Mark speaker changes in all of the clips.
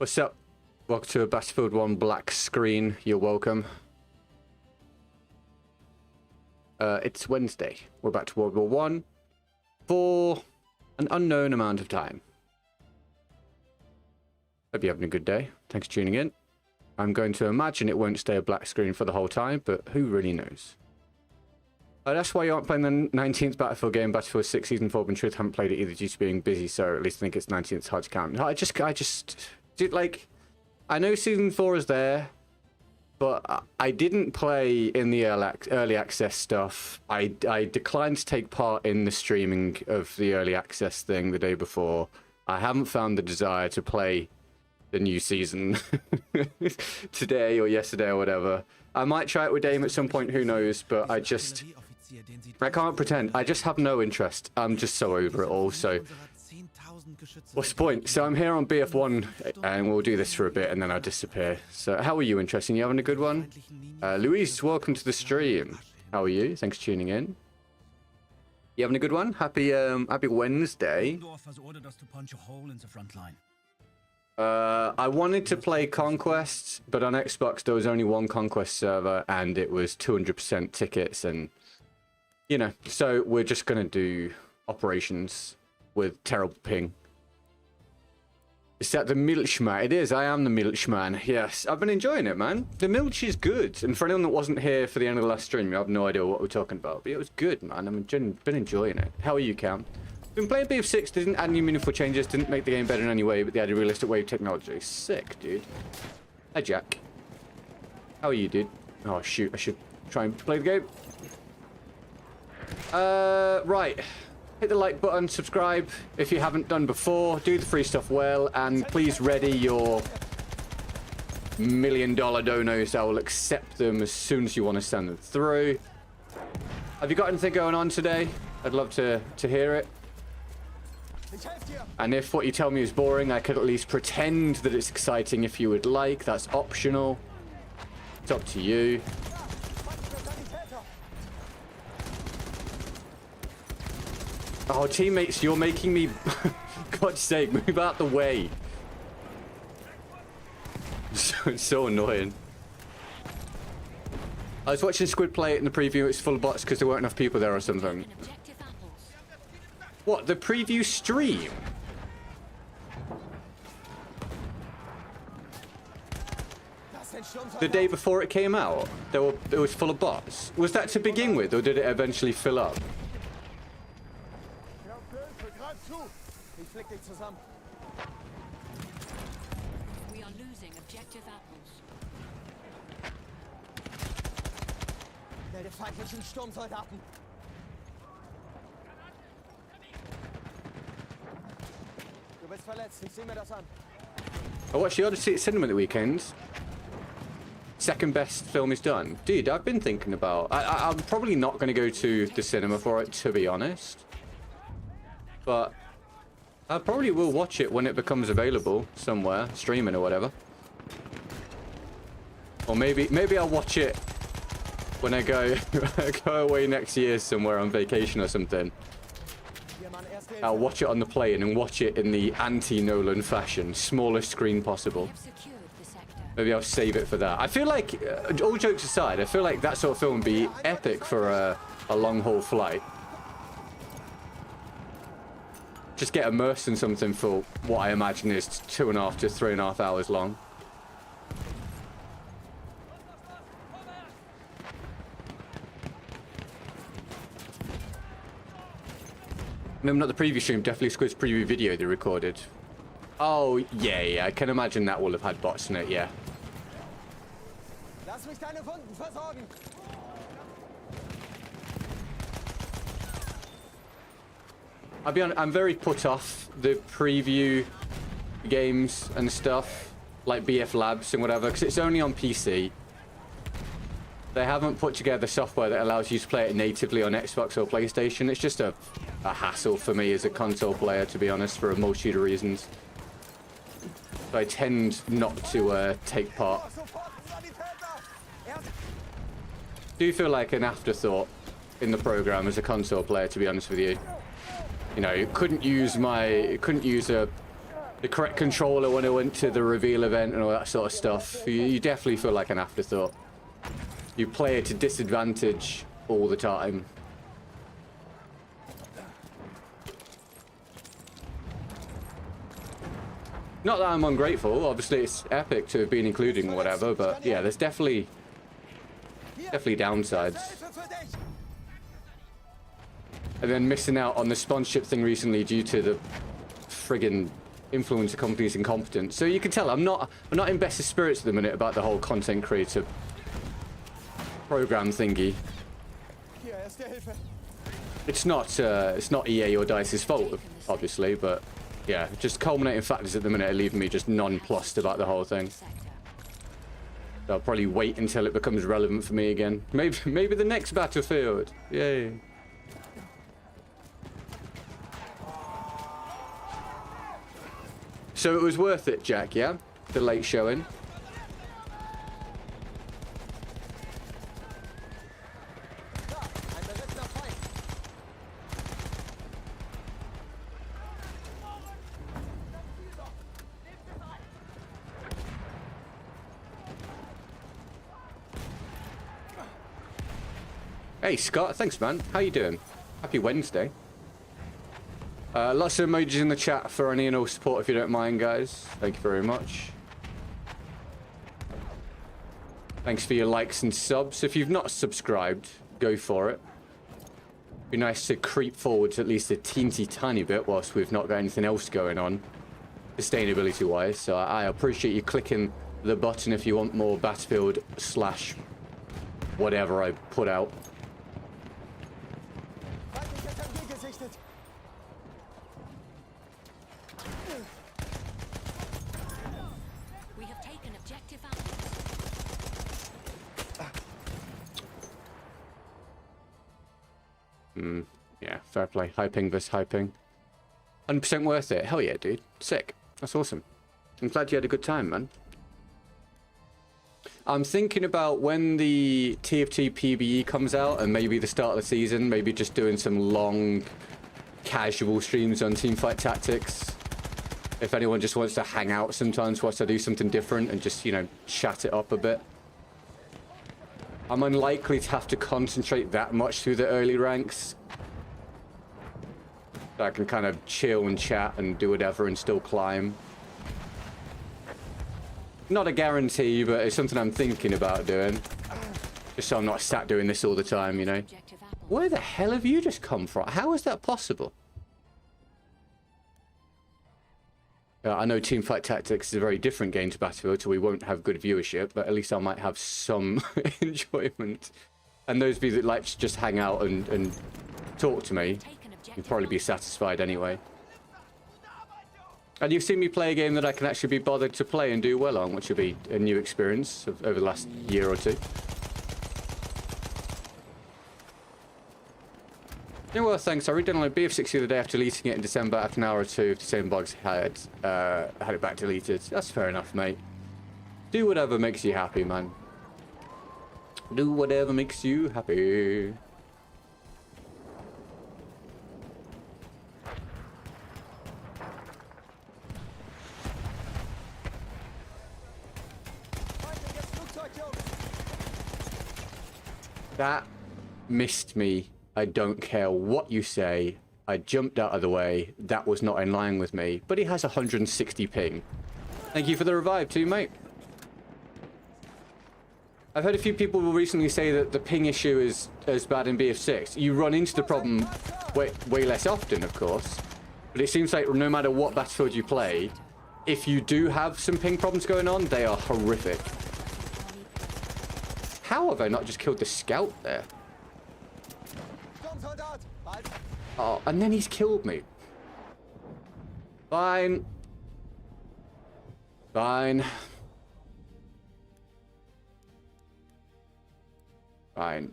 Speaker 1: What's up? Welcome to a Battlefield 1 black screen. You're welcome. It's Wednesday. We're back to World War 1 for an unknown amount of time. Hope you're having a good day. Thanks for tuning in. I'm going to imagine it won't stay a black screen for the whole time, but who really knows? That's why you aren't playing the 19th Battlefield game. Battlefield 6 Season 4, but in truth, haven't played it either due to being busy, so at least I think it's 19th HUD count. I just... Dude, like... I know Season 4 is there, but I didn't play in the early access stuff. I declined to take part in the streaming of the early access thing the day before. I haven't found the desire to play the new season today or yesterday or whatever. I might try it with Dame at some point, who knows, but I can't pretend. I just have no interest. I'm just so over it all, so what's the point? So I'm here on BF1 and we'll do this for a bit and then I'll disappear. So how are you? Interesting? You having a good one? Luis, welcome to the stream. How are you? Thanks for tuning in. You having a good one? Happy Wednesday. I wanted to play Conquest, but on Xbox there was only one Conquest server and it was 200% tickets, and you know, so we're just gonna do operations with terrible ping. Is that the Milchman? It is. I am the Milchman. Yes, I've been enjoying it, man. The Milch is good. And for anyone that wasn't here for the end of the last stream, you have no idea what we're talking about. But it was good, man. I've been enjoying it. How are you, Cam? Been playing BF6. Didn't add any meaningful changes. Didn't make the game better in any way, but they added realistic wave technology. Sick, dude. Hi, Jack. How are you, dude? Oh, shoot. I should try and play the game. Right. Hit the like button, subscribe if you haven't done before, do the free stuff well, and please ready your $1 million donos. I will accept them as soon as you want to send them through. Have you got anything going on today? I'd love to hear it. And if what you tell me is boring, I could at least pretend that it's exciting if you would like. That's optional. It's up to you. Oh, teammates, you're making me... God's sake, move out the way. It's so annoying. I was watching Squid play it in the preview. It's full of bots because there weren't enough people there or something. What, the preview stream? The day before it came out, it was full of bots. Was that to begin with, or did it eventually fill up?
Speaker 2: We are losing objective apples.
Speaker 3: Melde feindlichen Sturmsoldaten. Du bist verletzt, ich sehe mir das an.
Speaker 1: I watched the Odyssey at cinema the weekend. Second best film is done. Dude, I've been thinking about... I'm probably not going to go to the cinema for it, to be honest. But I probably will watch it when it becomes available somewhere, streaming or whatever. Or maybe I'll watch it when I go away next year somewhere on vacation or something. I'll watch it on the plane and watch it in the anti-Nolan fashion, smallest screen possible. Maybe I'll save it for that. I feel like, all jokes aside, I feel like that sort of film would be epic for a long-haul flight. Just get immersed in something for what I imagine is 2.5 to 3.5 hours long. No, not the preview stream, definitely Squid's preview video they recorded. Oh, yeah, I can imagine that will have had bots in it, yeah.
Speaker 3: Lass mich deine Wunden versorgen.
Speaker 1: I'll be honest, I'm very put off the preview games and stuff, like BF Labs and whatever, because it's only on PC. They haven't put together software that allows you to play it natively on Xbox or PlayStation. It's just a hassle for me as a console player, to be honest, for a multitude of reasons. So I tend not to take part. Do you feel like an afterthought in the program as a console player, to be honest with you? You know, couldn't use a the correct controller when it went to the reveal event and all that sort of stuff. You definitely feel like an afterthought. You play it to disadvantage all the time. Not that I'm ungrateful. Obviously, it's epic to have been included or whatever, but yeah, there's definitely downsides. And then missing out on the sponsorship thing recently due to the friggin' influencer company's incompetence. So you can tell I'm not in best of spirits at the minute about the whole content creator program thingy. It's not EA or DICE's fault, obviously, but yeah, just culminating factors at the minute are leaving me just nonplussed about the whole thing. So I'll probably wait until it becomes relevant for me again. Maybe the next Battlefield. Yay. So it was worth it, Jack, yeah? The late showing. Hey, Scott. Thanks, man. How you doing? Happy Wednesday. Lots of emojis in the chat for any and all support if you don't mind, guys. Thank you very much. Thanks for your likes and subs. If you've not subscribed, go for it. Be nice to creep forwards at least a teensy tiny bit whilst we've not got anything else going on, sustainability wise. So I appreciate you clicking the button if you want more Battlefield / whatever I put out. Yeah, fair play. Hyping versus hyping. 100% worth it. Hell yeah, dude. Sick. That's awesome. I'm glad you had a good time, man. I'm thinking about when the TFT PBE comes out and maybe the start of the season, maybe just doing some long, casual streams on Teamfight Tactics. If anyone just wants to hang out sometimes whilst I do something different and just, you know, chat it up a bit. I'm unlikely to have to concentrate that much through the early ranks. So I can kind of chill and chat and do whatever and still climb. Not a guarantee, but it's something I'm thinking about doing. Just so I'm not sat doing this all the time, you know. Where the hell have you just come from? How is that possible? I know Teamfight Tactics is a very different game to Battlefield, so we won't have good viewership, but at least I might have some enjoyment. And those of you that like to just hang out and talk to me, you'll probably be satisfied anyway. And you've seen me play a game that I can actually be bothered to play and do well on, which will be a new experience over the last year or two. Yeah, well, thanks. I re-downloaded BF6 the other day after deleting it in December. After an hour or two, if the same bugs had it back deleted. That's fair enough, mate. Do whatever makes you happy, man. Do whatever makes you happy. That missed me. I don't care what you say. I jumped out of the way. That was not in line with me. But he has 160 ping. Thank you for the revive too, mate. I've heard a few people will recently say that the ping issue is as bad in BF6. You run into the problem way less often, of course. But it seems like no matter what Battlefield you play, if you do have some ping problems going on, they are horrific. How have I not just killed the scout there? Oh, and then he's killed me. Fine. Fine. Fine.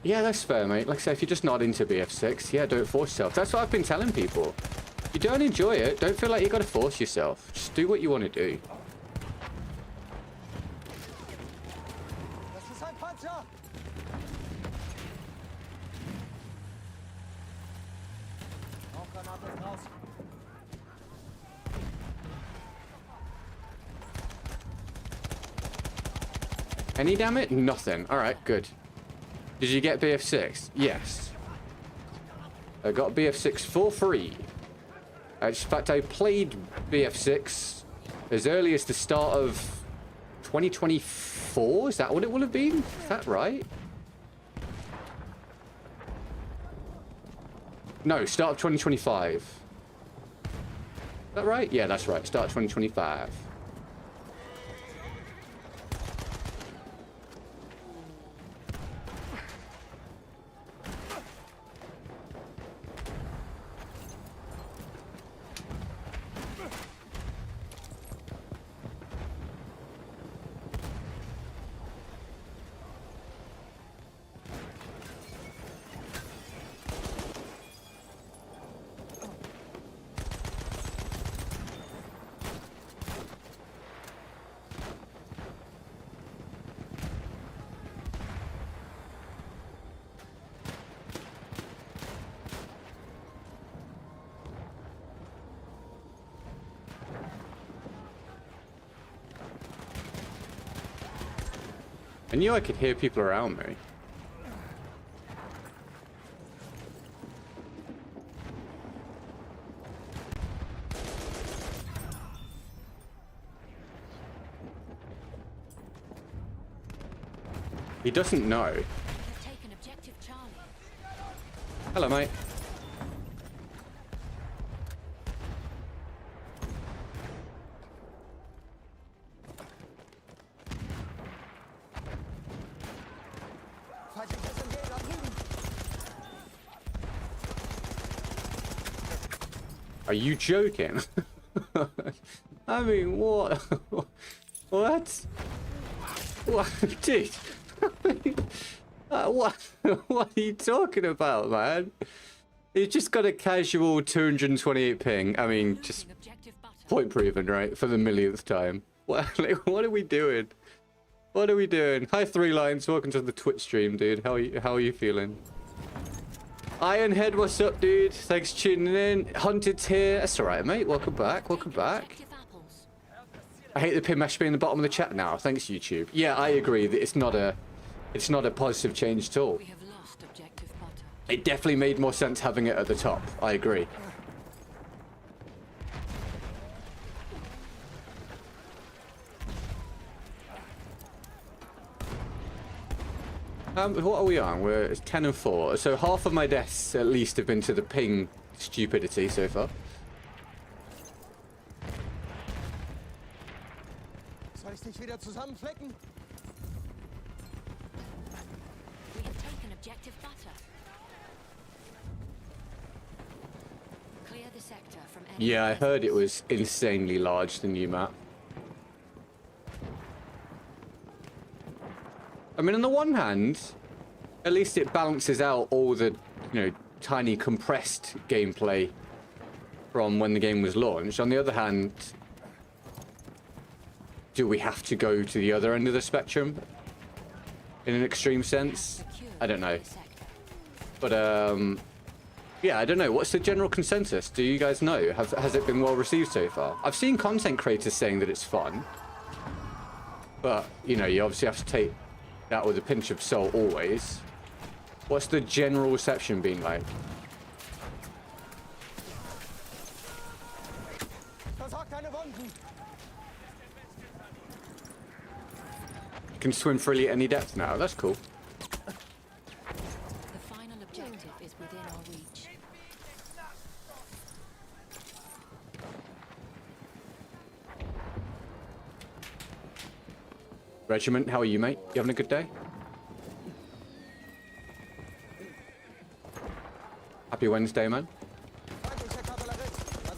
Speaker 1: Yeah, that's fair, mate. Like I say, if you're just not into BF6, yeah, don't force yourself. That's what I've been telling people. If you don't enjoy it, don't feel like you got to force yourself. Just do what you want to do.
Speaker 3: Granate ist raus.
Speaker 1: Any damage? Nothing. Alright, good. Did you get BF6? Yes. I got BF6 for free. In fact, I played BF6 as early as the start of 2024. Is that what it will have been? Is that right? No, start of 2025. Is that right? Yeah, that's right. Start of 2025. I knew I could hear people around me. He doesn't know.
Speaker 2: We have taken objective Charlie.
Speaker 1: Hello, mate.
Speaker 3: Feindliches Entgegen da drüben.
Speaker 1: Are you joking? I mean, what? What? What? Dude. What? What are you talking about, man? You just got a casual 228 ping. I mean, just
Speaker 2: Losing objective butter.
Speaker 1: point proven, right? For the millionth time. What, like, what are we doing? What are we doing? Hi, Three Lines. Welcome to the Twitch stream, dude. How are you feeling? Ironhead, what's up, dude? Thanks for tuning in. Hunted's here. That's alright, mate. Welcome back. Welcome back.
Speaker 2: Objective apples.
Speaker 1: I hate the pin mesh being in the bottom of the chat now. Thanks, YouTube. Yeah, I agree that it's not a positive change at all.
Speaker 2: We have lost objective butter.
Speaker 1: It definitely made more sense having it at the top. I agree. What are we on? It's 10 and 4. So half of my deaths at least have been to the ping stupidity so far.
Speaker 3: Soll ich dich wieder zusammenflecken?
Speaker 2: We have taken objective butter. Clear the sector from enemy.
Speaker 1: Yeah, I heard it was insanely large, the new map. I mean, on the one hand, at least it balances out all the, tiny compressed gameplay from when the game was launched. On the other hand, do we have to go to the other end of the spectrum in an extreme sense? I don't know. But, yeah, I don't know. What's the general consensus? Do you guys know? Has it been well received so far? I've seen content creators saying that it's fun. But, you obviously have to take that with a pinch of salt always. What's the general reception been like?
Speaker 3: Versorg deine Wunden.
Speaker 1: You can swim freely at any depth now. That's cool.
Speaker 2: The final objective is within our reach.
Speaker 1: Regiment, how are you, mate? You having a good day? Happy Wednesday, man.
Speaker 3: Feindlicher Kavallerist. Da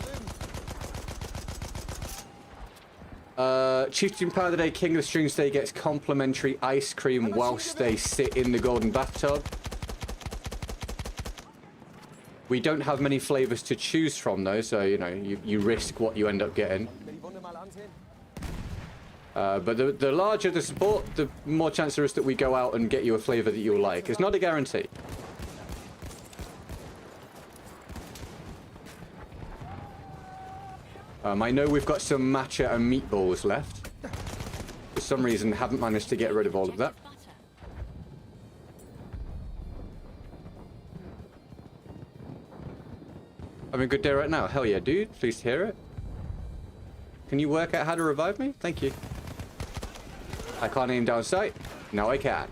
Speaker 3: drüben.
Speaker 1: Chieftain Power of the Day, King of the Stream Stay gets complimentary ice cream whilst they sit in the golden bathtub. We don't have many flavors to choose from, though, so, you risk what you end up getting.
Speaker 3: Will die Wunde mal ansehen?
Speaker 1: But the larger the support, the more chance there is that we go out and get you a flavor that you'll like. It's not a guarantee. I know we've got some matcha and meatballs left. For some reason, haven't managed to get rid of all of that.
Speaker 2: Butter.
Speaker 1: Having a good day right now. Hell yeah, dude. Pleased to hear it. Can you work out how to revive me? Thank you. I can't aim down sight. Now I can.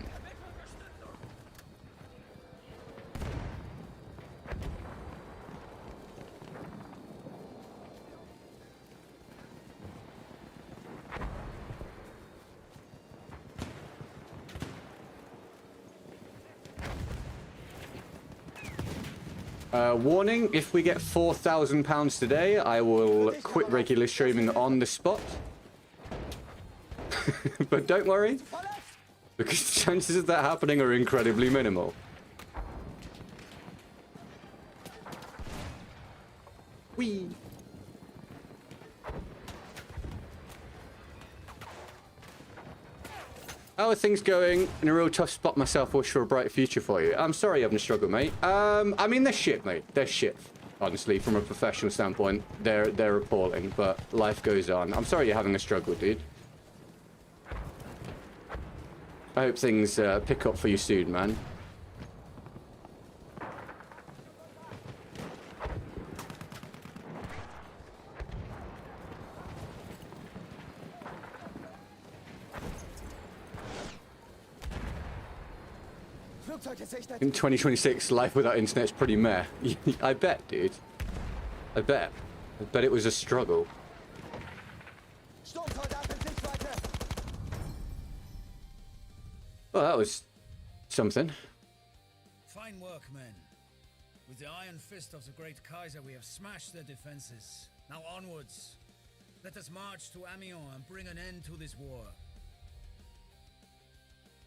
Speaker 1: Warning, if we get £4,000 today, I will quit regular streaming on the spot. But don't worry, because the chances of that happening are incredibly minimal. Whee! How are things going? In a real tough spot myself, wish for a bright future for you. I'm sorry you're having a struggle, mate. I mean, they're shit, mate. They're shit. Honestly, from a professional standpoint, they're appalling, but life goes on. I'm sorry you're having a struggle, dude. I hope things pick up for you soon, man. In 2026, life without internet's pretty meh. I bet, dude. I bet. I bet it was a struggle. Well, that was something.
Speaker 4: Fine work, men. With the iron fist of the great Kaiser, we have smashed their defenses. Now onwards. Let us march to Amiens and bring an end to this war.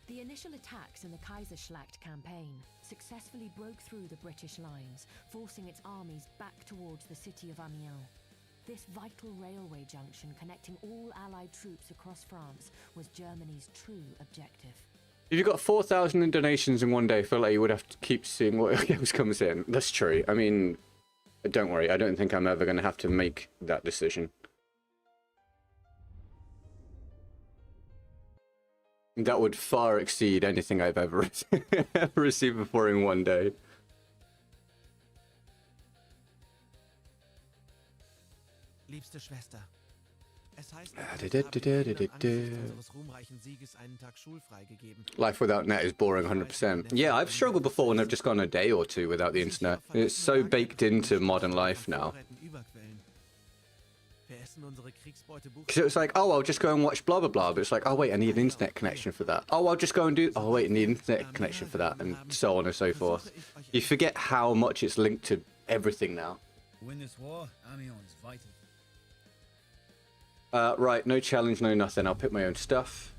Speaker 2: The initial attacks in the Kaiserschlacht campaign successfully broke through the British lines, forcing its armies back towards the city of Amiens. This vital railway junction connecting all Allied troops across France was Germany's true objective.
Speaker 1: If you got 4,000 in donations in one day, I feel like you would have to keep seeing what else comes in. That's true. I mean, don't worry. I don't think I'm ever going to have to make that decision. That would far exceed anything I've ever received before in one day.
Speaker 5: Liebste Schwester, es heißt, unseres ruhmreichen Sieges einen Tag schulfrei gegeben.
Speaker 1: Life without net is boring 100%. Yeah, I've struggled before when I've just gone a day or two without the internet. It's so baked into modern life now. Because it was like, oh, I'll just go and watch blah blah blah, but it's like, oh wait, I need an internet connection for that. Oh, I'll just go and do, oh wait, I need an internet connection for that, and so on and so forth. You forget how much it's linked to everything now.
Speaker 4: To win this war, Amiens is vital.
Speaker 1: Right, no challenge, no nothing. I'll pick my own stuff.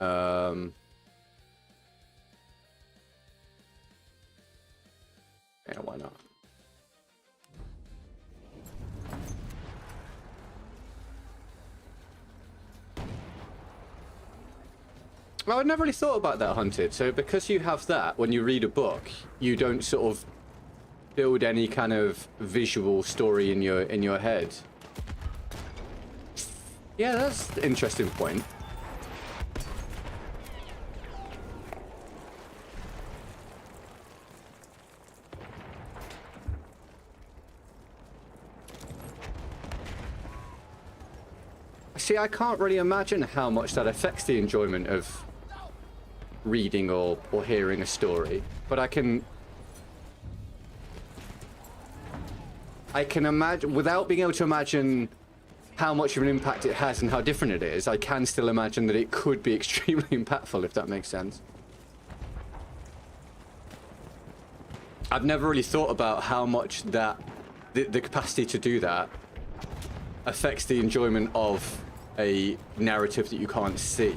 Speaker 1: Yeah, why not? Well, I'd never really thought about that, Hunted. So because you have that, when you read a book, you don't sort of build any kind of visual story in your head. Yeah, that's an interesting point. See, I can't really imagine how much that affects the enjoyment of reading or hearing a story, but I can imagine, without being able to imagine how much of an impact it has and how different it is, I can still imagine that it could be extremely impactful, if that makes sense. I've never really thought about how much that the capacity to do that affects the enjoyment of a narrative that you can't see.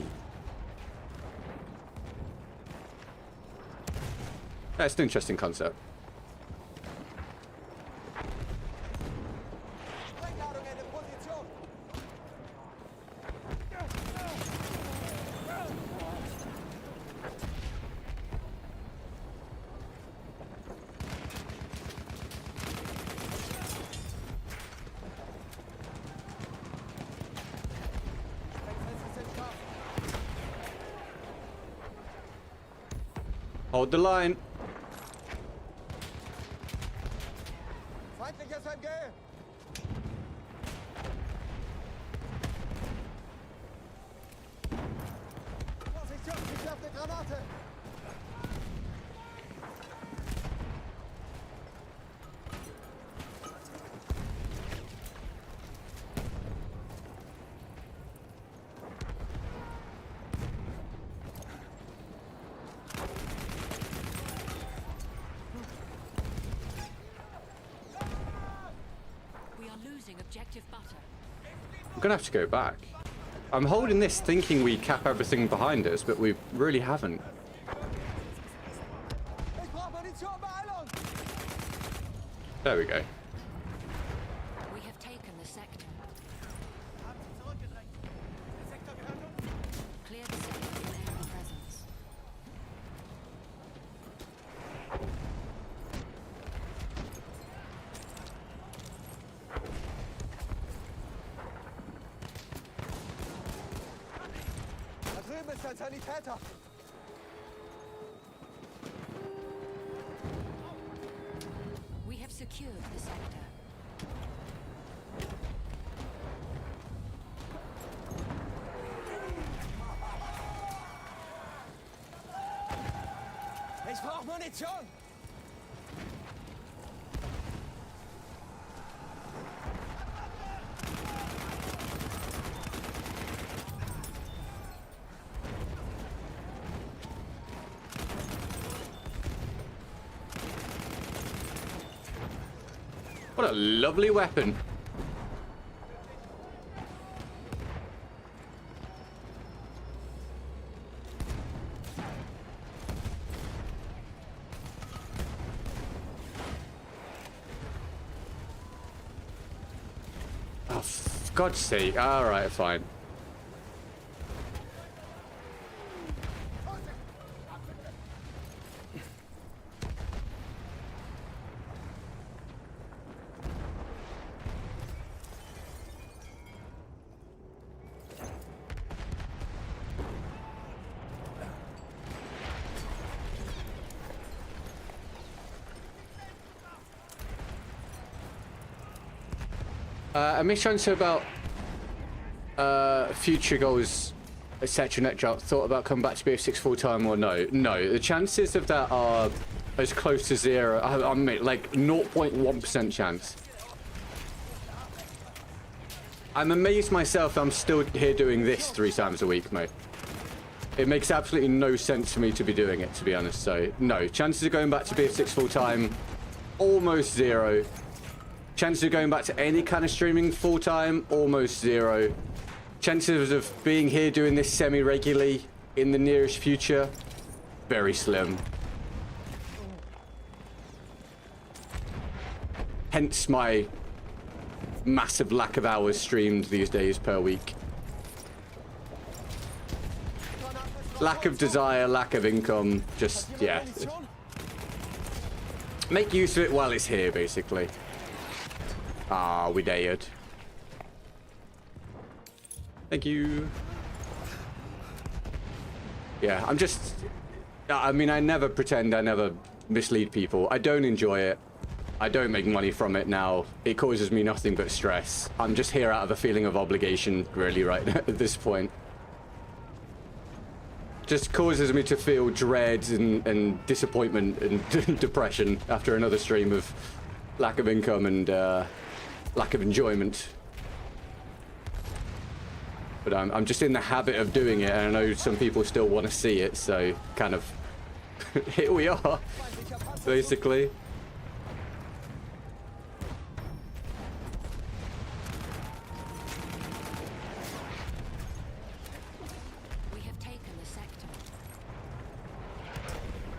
Speaker 1: That's an interesting concept. Hold the line.
Speaker 3: Feindliches MG. Vorsicht, Jungs, ich werfe eine Granate.
Speaker 2: We are losing objective butter.
Speaker 1: I'm gonna have to go back. I'm holding this thinking we cap everything behind us, but we really haven't.
Speaker 3: Ich brauche Munition, Beeilung.
Speaker 1: There we go.
Speaker 2: We have taken the sector. Clear the sector from enemy presence.
Speaker 3: Da drüben ist ein Sanitäter.
Speaker 2: We have secured the sector.
Speaker 3: Ich brauche Munition.
Speaker 1: What a lovely weapon. Oh, for God's sake. Alright, fine. A mission about future goals, etc. Net drop. Thought about coming back to BF6 full time or no? No. The chances of that are as close to zero. I mean, like 0.1% chance. I'm amazed myself. I'm still here doing this 3 times a week, mate. It makes absolutely no sense for me to be doing it, to be honest. So no. Chances of going back to BF6 full time, almost zero. Chances of going back to any kind of streaming full-time, almost zero. Chances of being here doing this semi-regularly in the nearest future, very slim. Hence my massive lack of hours streamed these days per week. Lack of desire, lack of income, just, yeah. Make use of it while it's here, basically. Ah, we dared. Thank you. Yeah, I'm just... I mean, I never pretend, I never mislead people. I don't enjoy it. I don't make money from it now. It causes me nothing but stress. I'm just here out of a feeling of obligation, really, right at this point. Just causes me to feel dread and disappointment and depression after another stream of lack of income and lack of enjoyment. But I'm just in the habit of doing it, and I know some people still want to see it, so kind of here we are, basically.
Speaker 2: We have taken the sector.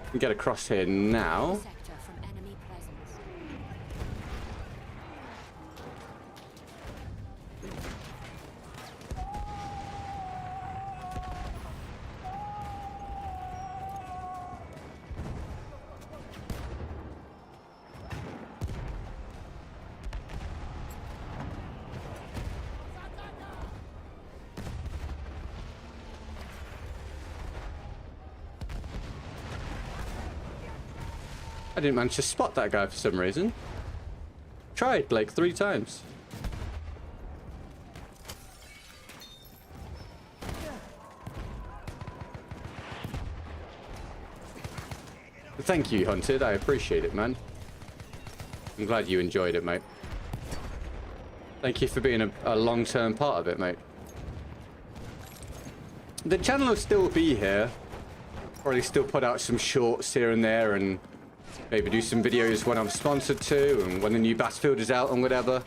Speaker 1: We can get across here now.
Speaker 2: Sector from enemy presence.
Speaker 1: I didn't manage to spot that guy for some reason. Tried like 3 times. Thank you, Hunted. I appreciate it, man. I'm glad you enjoyed it, mate. Thank you for being a long-term part of it, mate. The channel will still be here. Probably still put out some shorts here and there, and maybe do some videos when I'm sponsored to, and when the new Battlefield is out and whatever.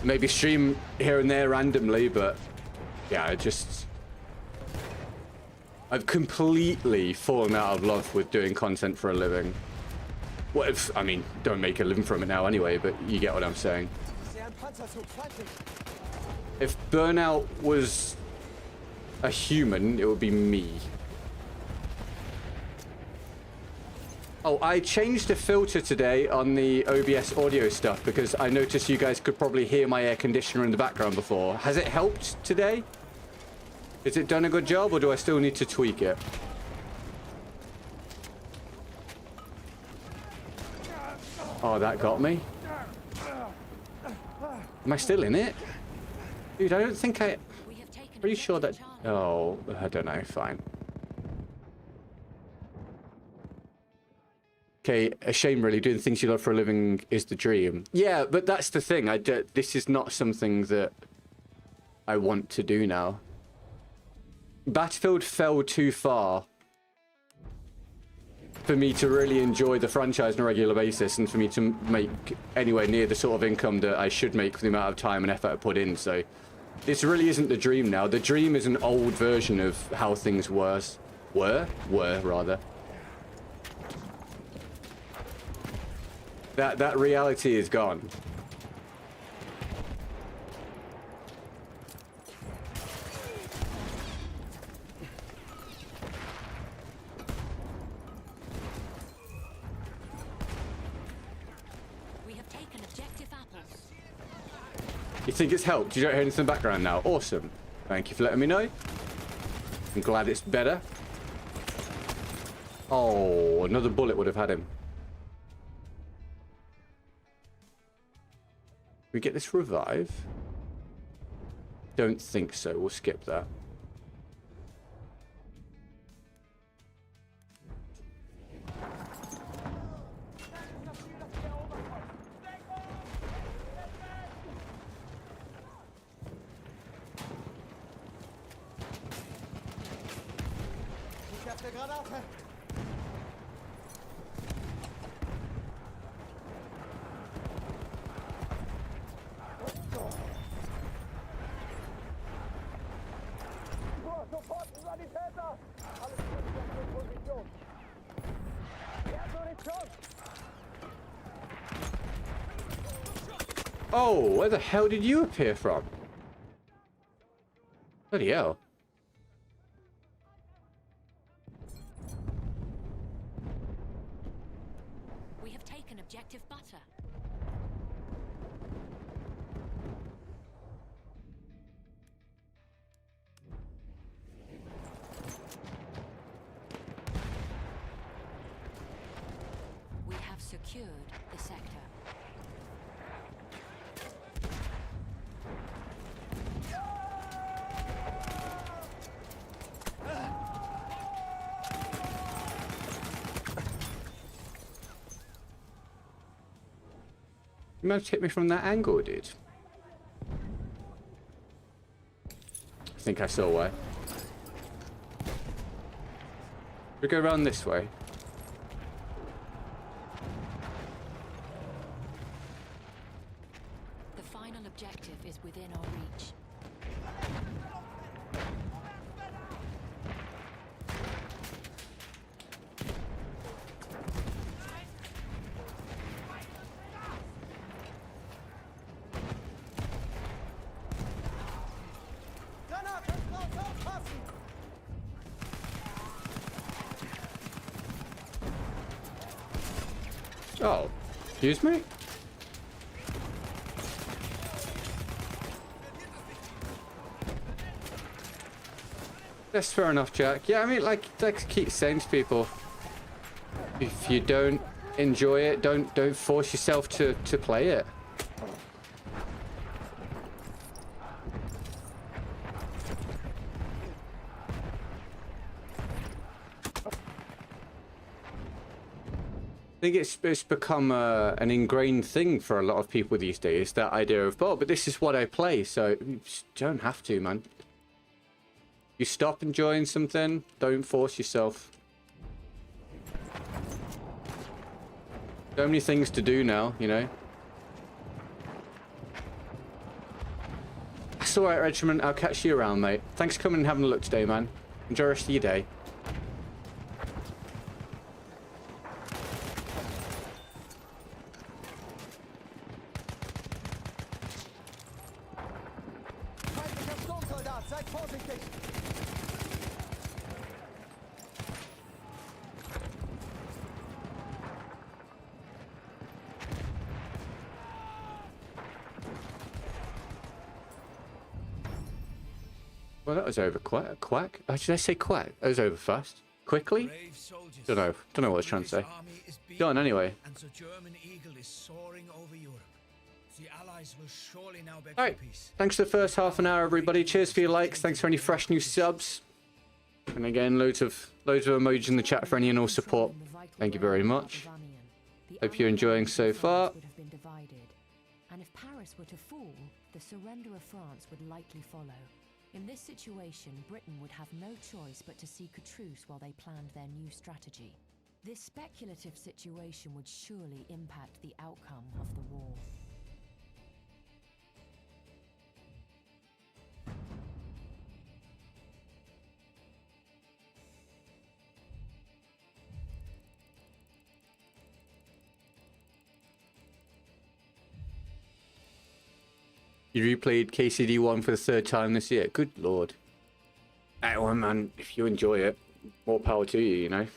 Speaker 1: Maybe stream here and there randomly, but yeah, I've completely fallen out of love with doing content for a living. What if, I mean, don't make a living from it now anyway, but you get what I'm saying. If Burnout was a human, it would be me. Oh, I changed the filter today on the OBS audio stuff because I noticed you guys could probably hear my air conditioner in the background before. Has it helped today? Has it done a good job, or do I still need to tweak it? Oh, that got me. Am I still in it? Dude, I don't think I... Pretty sure that... Oh, I don't know. Fine. Okay, a shame really. Doing things you love for a living is the dream. Yeah, but that's the thing. This is not something that I want to do now. Battlefield fell too far for me to really enjoy the franchise on a regular basis, and for me to make anywhere near the sort of income that I should make for the amount of time and effort I put in. So this really isn't the dream now. The dream is an old version of how things were rather. That reality is gone.
Speaker 2: We have taken objective apples.
Speaker 1: You think it's helped? You don't hear anything in the background now? Awesome. Thank you for letting me know. I'm glad it's better. Oh, another bullet would have had him. We get this revive? Don't think so. We'll skip that.
Speaker 3: Ich hab eine Granate. Sofort ein Sanitäter! Alles in Position. Munition!
Speaker 1: Oh, where the hell did you appear from? Bloody hell.
Speaker 2: We have taken objective butter. We have secured the sector.
Speaker 1: You managed to hit me from that angle, dude. I think I saw why. We go around this way.
Speaker 2: The final objective is within our reach.
Speaker 3: Granate! Raus, aufpassen!
Speaker 1: Oh, excuse me? That's fair enough, Jack. Yeah, I mean, like I keep saying to people, if you don't enjoy it. Don't force yourself to play it. I think it's become an ingrained thing for a lot of people these days, that idea of, oh, but this is what I play, so you just don't have to, man. You stop enjoying something, don't force yourself. So many things to do now, you know. That's alright, Regiment. I'll catch you around, mate. Thanks for coming and having a look today, man. Enjoy the rest of your day. Well, that was over quack. Did I say quack? That was over fast. Quickly? Don't know what I was trying to say. Done anyway.
Speaker 4: And the German eagle is soaring over Europe. The Allies will surely now beg
Speaker 1: Alright.
Speaker 4: for peace.
Speaker 1: Thanks for the first half an hour, everybody. Cheers for your likes. Thanks for any fresh new subs. And again, loads of emojis in the chat for any and all support. Thank you very much. Hope you're enjoying so far.
Speaker 2: And if Paris were to fall, the surrender of France would likely follow. In this situation, Britain would have no choice but to seek a truce while they planned their new strategy. This speculative situation would surely impact the outcome of the war.
Speaker 1: You replayed KCD1 for the third time this year. Good lord. Well, man, if you enjoy it, more power to you, you know.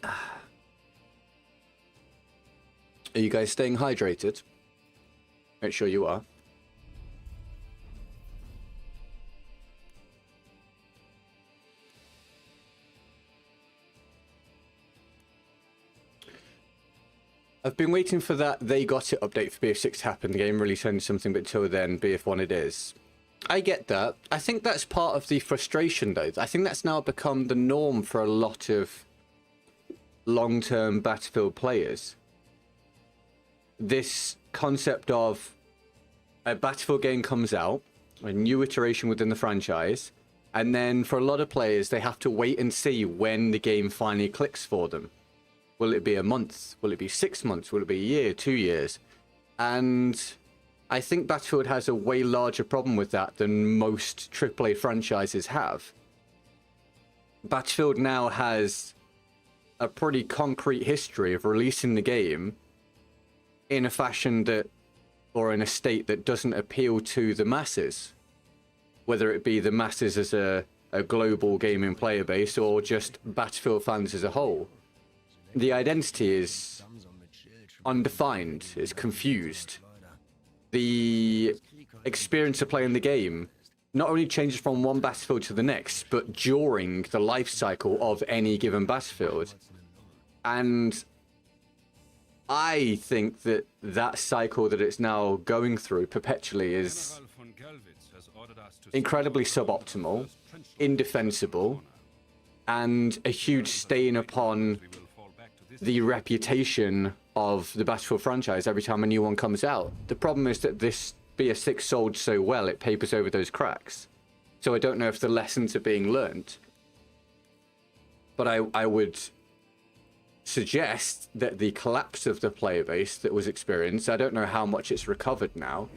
Speaker 1: Are you guys staying hydrated? Make sure you are. I've been waiting for that They Got It update for BF6 to happen. The game release only something, but till then, BF1 it is. I get that. I think that's part of the frustration, though. I think that's now become the norm for a lot of long-term Battlefield players. This concept of a Battlefield game comes out, a new iteration within the franchise, and then for a lot of players, they have to wait and see when the game finally clicks for them. Will it be a month? Will it be 6 months? Will it be a year, 2 years? And I think Battlefield has a way larger problem with that than most AAA franchises have. Battlefield now has a pretty concrete history of releasing the game in a fashion that, or in a state that doesn't appeal to the masses. Whether it be the masses as a global gaming player base or just Battlefield fans as a whole. The identity is undefined, it's confused. The experience of playing the game not only changes from one Battlefield to the next, but during the life cycle of any given Battlefield. And I think that that cycle that it's now going through perpetually is incredibly suboptimal, indefensible, and a huge stain upon the reputation of the Battlefield franchise every time a new one comes out. The problem is that this BF6 sold so well, it papers over those cracks. So I don't know if the lessons are being learned. But I would suggest that the collapse of the player base that was experienced, I don't know how much it's recovered now,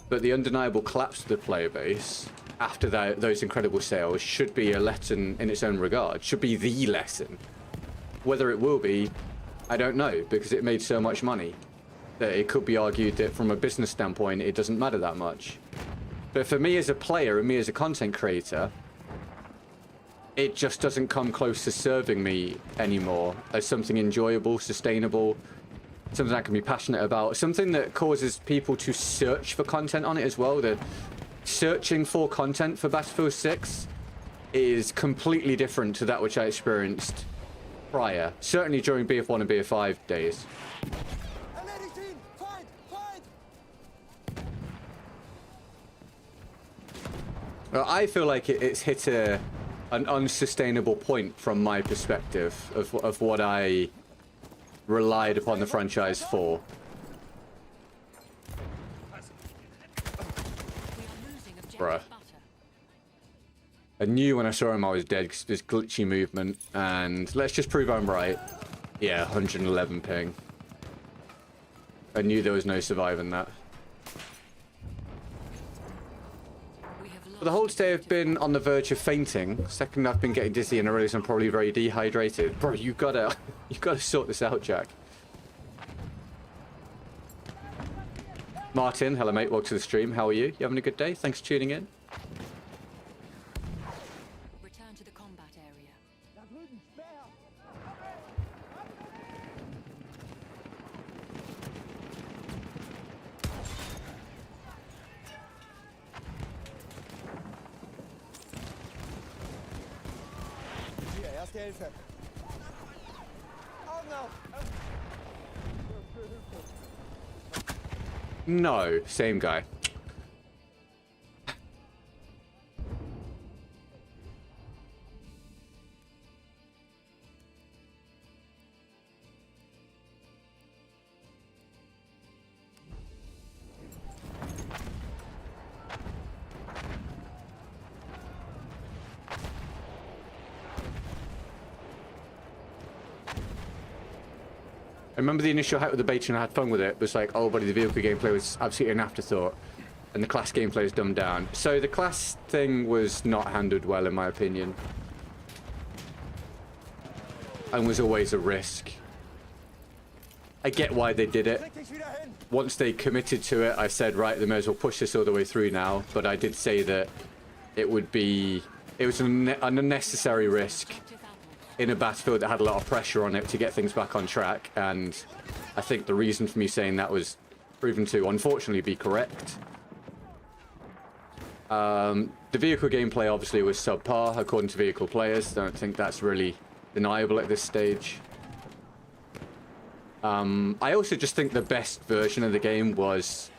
Speaker 1: but the undeniable collapse of the player base after those incredible sales should be a lesson in its own regard, should be the lesson. Whether it will be, I don't know, because it made so much money that it could be argued that from a business standpoint, it doesn't matter that much. But for me as a player and me as a content creator, it just doesn't come close to serving me anymore as something enjoyable, sustainable, something I can be passionate about, something that causes people to search for content on it as well. The searching for content for Battlefield 6 is completely different to that which I experienced prior, certainly during BF1 and BF5 days. Well, I feel like it's hit an unsustainable point from my perspective of what I relied upon the franchise for. Bruh. I knew when I saw him I was dead because of this glitchy movement, and let's just prove I'm right. Yeah, 111 ping. I knew there was no surviving that. For the whole day I've been on the verge of fainting. Second I've been getting dizzy and I realize I'm probably very dehydrated. Bro, you've gotta sort this out, Jack. Martin, hello mate, welcome to the stream. How are you? You having a good day? Thanks for tuning in.
Speaker 2: Return to the combat area.
Speaker 3: Hier, erste Hilfe. Augen auf!
Speaker 1: No, same guy. I remember the initial hype with the beta and I had fun with it. It was like, oh buddy, the vehicle gameplay was absolutely an afterthought. And the class gameplay is dumbed down. So the class thing was not handled well in my opinion. And was always a risk. I get why they did it. Once they committed to it, I said, right, they may as well push this all the way through now. But I did say that it was an unnecessary risk in a Battlefield that had a lot of pressure on it to get things back on track, and I think the reason for me saying that was proven to unfortunately be correct. The vehicle gameplay obviously was subpar according to vehicle players. Don't think that's really deniable at this stage. I also just think the best version of the game was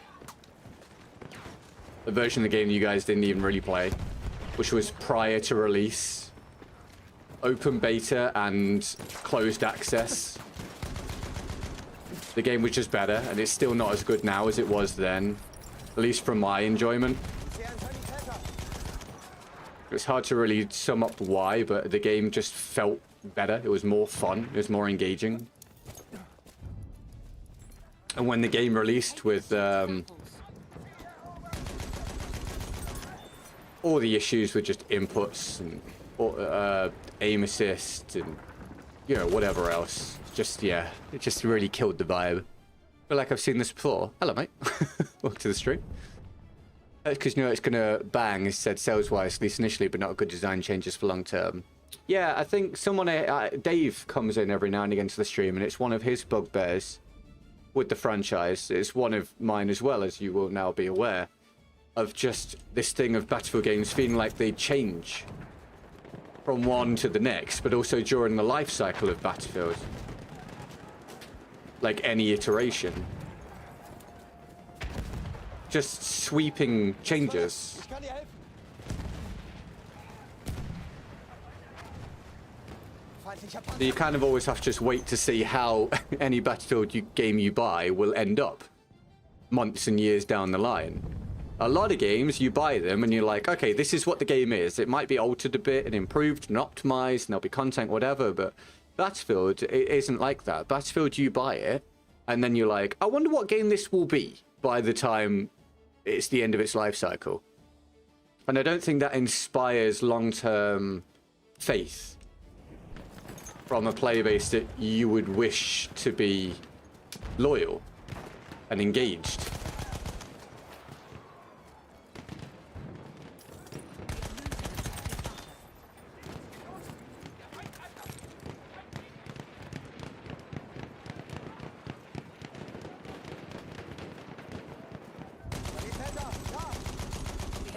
Speaker 1: the version of the game you guys didn't even really play, which was prior to release. Open beta and closed access. The game was just better, and it's still not as good now as it was then, at least from my enjoyment. It's hard to really sum up why, but the game just felt better. It was more fun. It was more engaging. And when the game released with all the issues with just inputs and aim assist and, you know, whatever else. Just, yeah, it just really killed the vibe. I feel like I've seen this before. Hello, mate. Welcome to the stream. Because, you know, it's going to bang, as said, sales-wise, at least initially, but not good design changes for long-term. Yeah, I think someone, Dave comes in every now and again to the stream, and it's one of his bugbears with the franchise. It's one of mine as well, as you will now be aware, of just this thing of Battlefield games feeling like they change from one to the next, but also during the life cycle of Battlefield. Like any iteration. Just sweeping changes. You kind of always have to just wait to see how any Battlefield game you buy will end up months and years down the line. A lot of games, you buy them and you're like, okay, this is what the game is. It might be altered a bit and improved and optimized and there'll be content, whatever, but Battlefield, it isn't like that. Battlefield, you buy it and then you're like, I wonder what game this will be by the time it's the end of its life cycle. And I don't think that inspires long-term faith from a player base that you would wish to be loyal and engaged.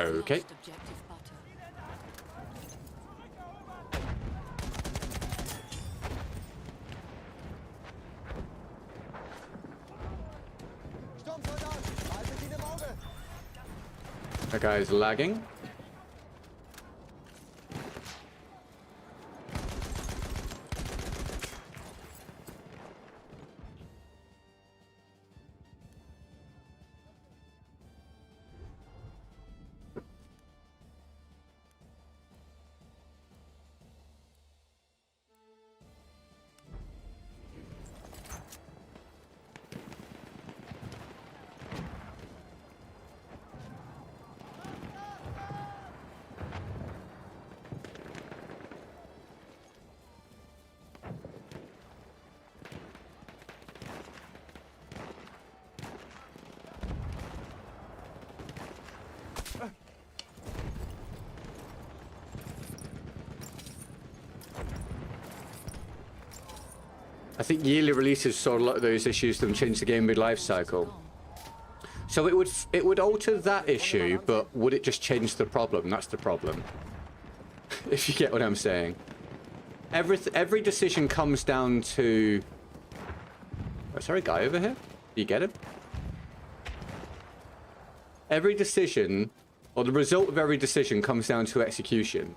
Speaker 1: Okay.
Speaker 2: Lost objective butter.
Speaker 3: Sturmsoldat, haltet ihn im Auge!
Speaker 1: That guy is lagging. I think yearly releases saw a lot of those issues that change the game mid-life cycle. So it would alter that issue, but would it just change the problem? That's the problem. If you get what I'm saying. Every decision comes down to... Oh, sorry, guy over here? Do you get him? Every decision, or the result of every decision comes down to execution.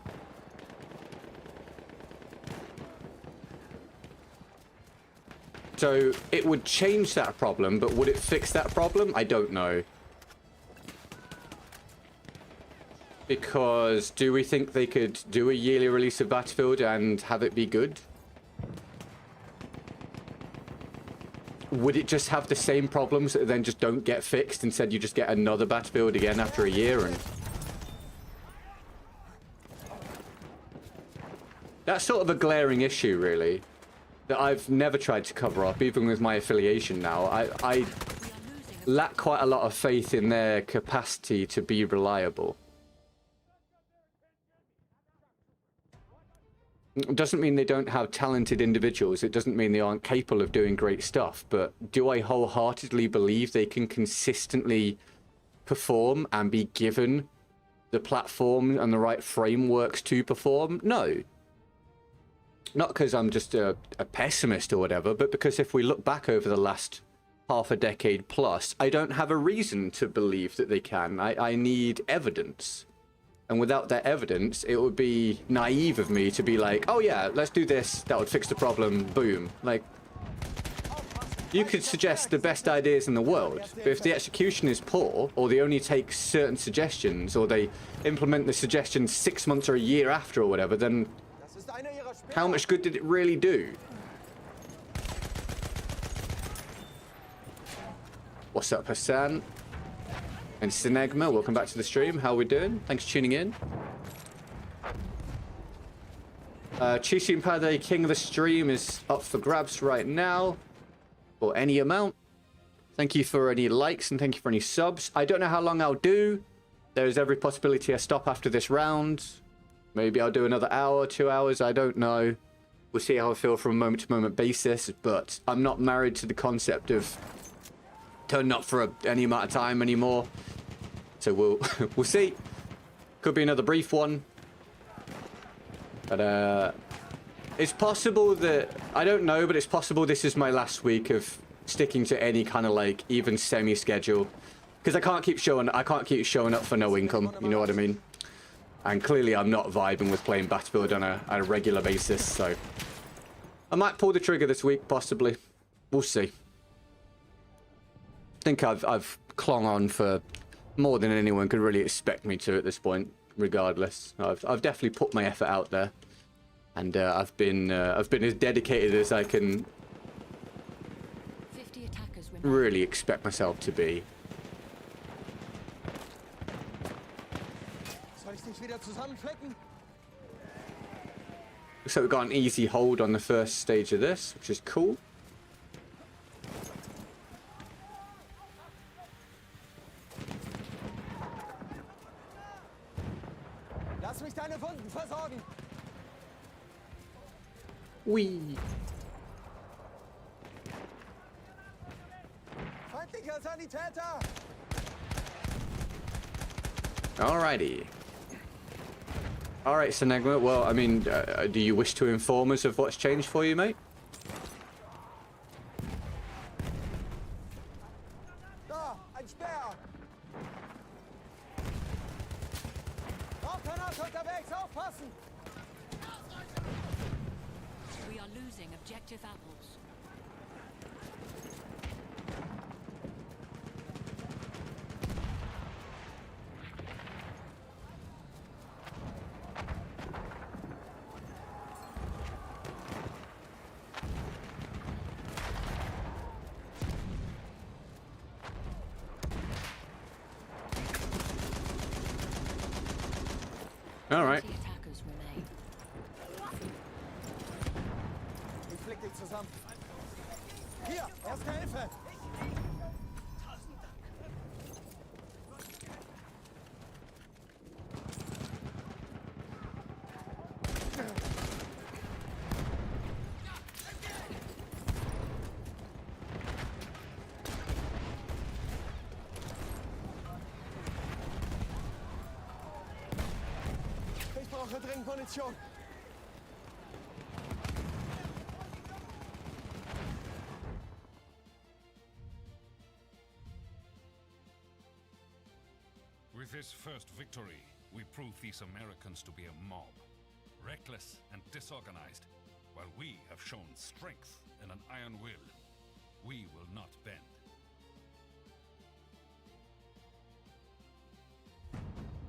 Speaker 1: So it would change that problem, but would it fix that problem? I don't know. Because do we think they could do a yearly release of Battlefield and have it be good? Would it just have the same problems that then just don't get fixed? Instead, you just get another Battlefield again after a year, and that's sort of a glaring issue, really, that I've never tried to cover up, even with my affiliation now. I lack quite a lot of faith in their capacity to be reliable. It doesn't mean they don't have talented individuals. It doesn't mean they aren't capable of doing great stuff. But do I wholeheartedly believe they can consistently perform and be given the platform and the right frameworks to perform? No. Not because I'm just a pessimist or whatever, but because if we look back over the last half a decade plus, I don't have a reason to believe that they can. I need evidence. And without that evidence, it would be naive of me to be like, oh yeah, let's do this, that would fix the problem, boom. Like, you could suggest the best ideas in the world, but if the execution is poor, or they only take certain suggestions, or they implement the suggestions 6 months or a year after or whatever, then how much good did it really do? What's up, Hassan? And Sinegma, welcome back to the stream. How are we doing? Thanks for tuning in. Chishin Pade, king of the stream, is up for grabs right now. For any amount. Thank you for any likes and thank you for any subs. I don't know how long I'll do. There's every possibility I stop after this round. Maybe I'll do another hour, 2 hours, I don't know. We'll see how I feel from a moment-to-moment basis, but I'm not married to the concept of turning up for any amount of time anymore. So we'll see. Could be another brief one. But it's possible that, I don't know, but it's possible this is my last week of sticking to any kind of like even semi-schedule. Because I can't keep showing up for no income, you know what I mean? And clearly I'm not vibing with playing Battlefield on a regular basis, so I might pull the trigger this week, possibly. We'll see. I think I've clung on for more than anyone could really expect me to at this point, regardless. I've definitely put my effort out there, and I've been as dedicated as I can really expect myself to be. So we've got an easy hold on the first stage of this, which is cool.
Speaker 3: Lass mich deine Wunden versorgen.
Speaker 1: Whee.
Speaker 3: Feindlicher Sanitäter.
Speaker 1: Alrighty. Alright, Senegma. Well, I mean, do you wish to inform us of what's changed for you, mate?
Speaker 3: Da, ein Speer! Hauptkanal unterwegs, aufpassen!
Speaker 2: We are losing objective apples.
Speaker 1: All right.
Speaker 2: 20 attackers remain.
Speaker 3: Ich flick dich zusammen. Hier, erste Hilfe! Ich brauche dringend Munition.
Speaker 6: With this first victory, we prove these Americans to be a mob, reckless and disorganized, while we have shown strength and an iron will. We will not bend.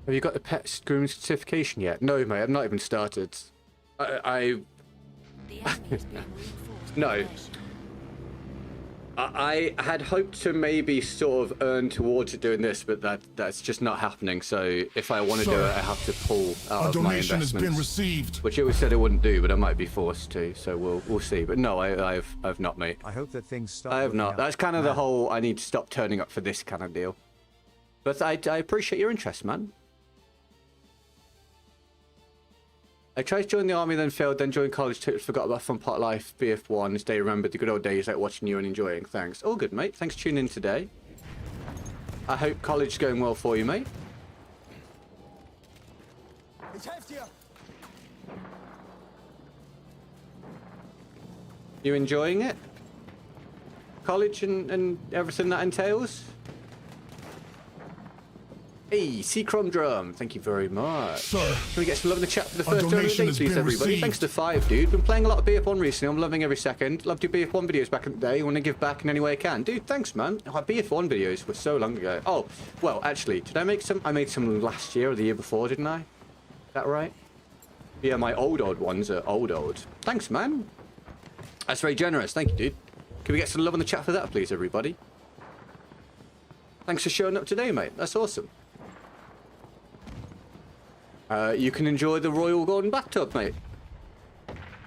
Speaker 1: Have you got the pet grooming certification yet? No, mate. I've not even started. I
Speaker 2: The enemy is being reinforced.
Speaker 1: No.
Speaker 2: by measure.
Speaker 1: I had hoped to maybe sort of earn towards it doing this, but that's just not happening. So if I want to do it, I have to pull out of my
Speaker 7: donation has
Speaker 1: investments,
Speaker 7: been received.
Speaker 1: which it always said it wouldn't do, but I might be forced to. So we'll see. But no, I've not, mate.
Speaker 8: I hope that things stop.
Speaker 1: I have
Speaker 8: working
Speaker 1: not.
Speaker 8: out.
Speaker 1: That's kind of the whole I need to stop turning up for this kind of deal. But I appreciate your interest, man. I tried to join the army, then failed, then joined college, forgot about fun part of life, BF1, stay remembered the good old days, like watching you and enjoying. Thanks. All good, mate. Thanks for tuning in today. I hope college is going well for you, mate.
Speaker 3: Ich helfe dir!
Speaker 1: You enjoying it? College and everything that entails? Hey, Seacrom Drum, thank you very much.
Speaker 7: Sir,
Speaker 1: Can we get some love in the chat for the
Speaker 7: a
Speaker 1: first donor of the
Speaker 7: donation
Speaker 1: day,
Speaker 7: has
Speaker 1: please,
Speaker 7: been
Speaker 1: everybody?
Speaker 7: received.
Speaker 1: Thanks to 5, dude. Been playing a lot of BF1 recently. I'm loving every second. Loved your BF1 videos back in the day. Want to give back in any way I can. Dude, thanks, man. Oh, BF1 videos were so long ago. Oh, well, actually, did I make some? I made some last year or the year before, didn't I? Is that right? Yeah, my old ones are old. Thanks, man. That's very generous. Thank you, dude. Can we get some love in the chat for that, please, everybody? Thanks for showing up today, mate. That's awesome. You can enjoy the Royal Golden Bathtub, mate.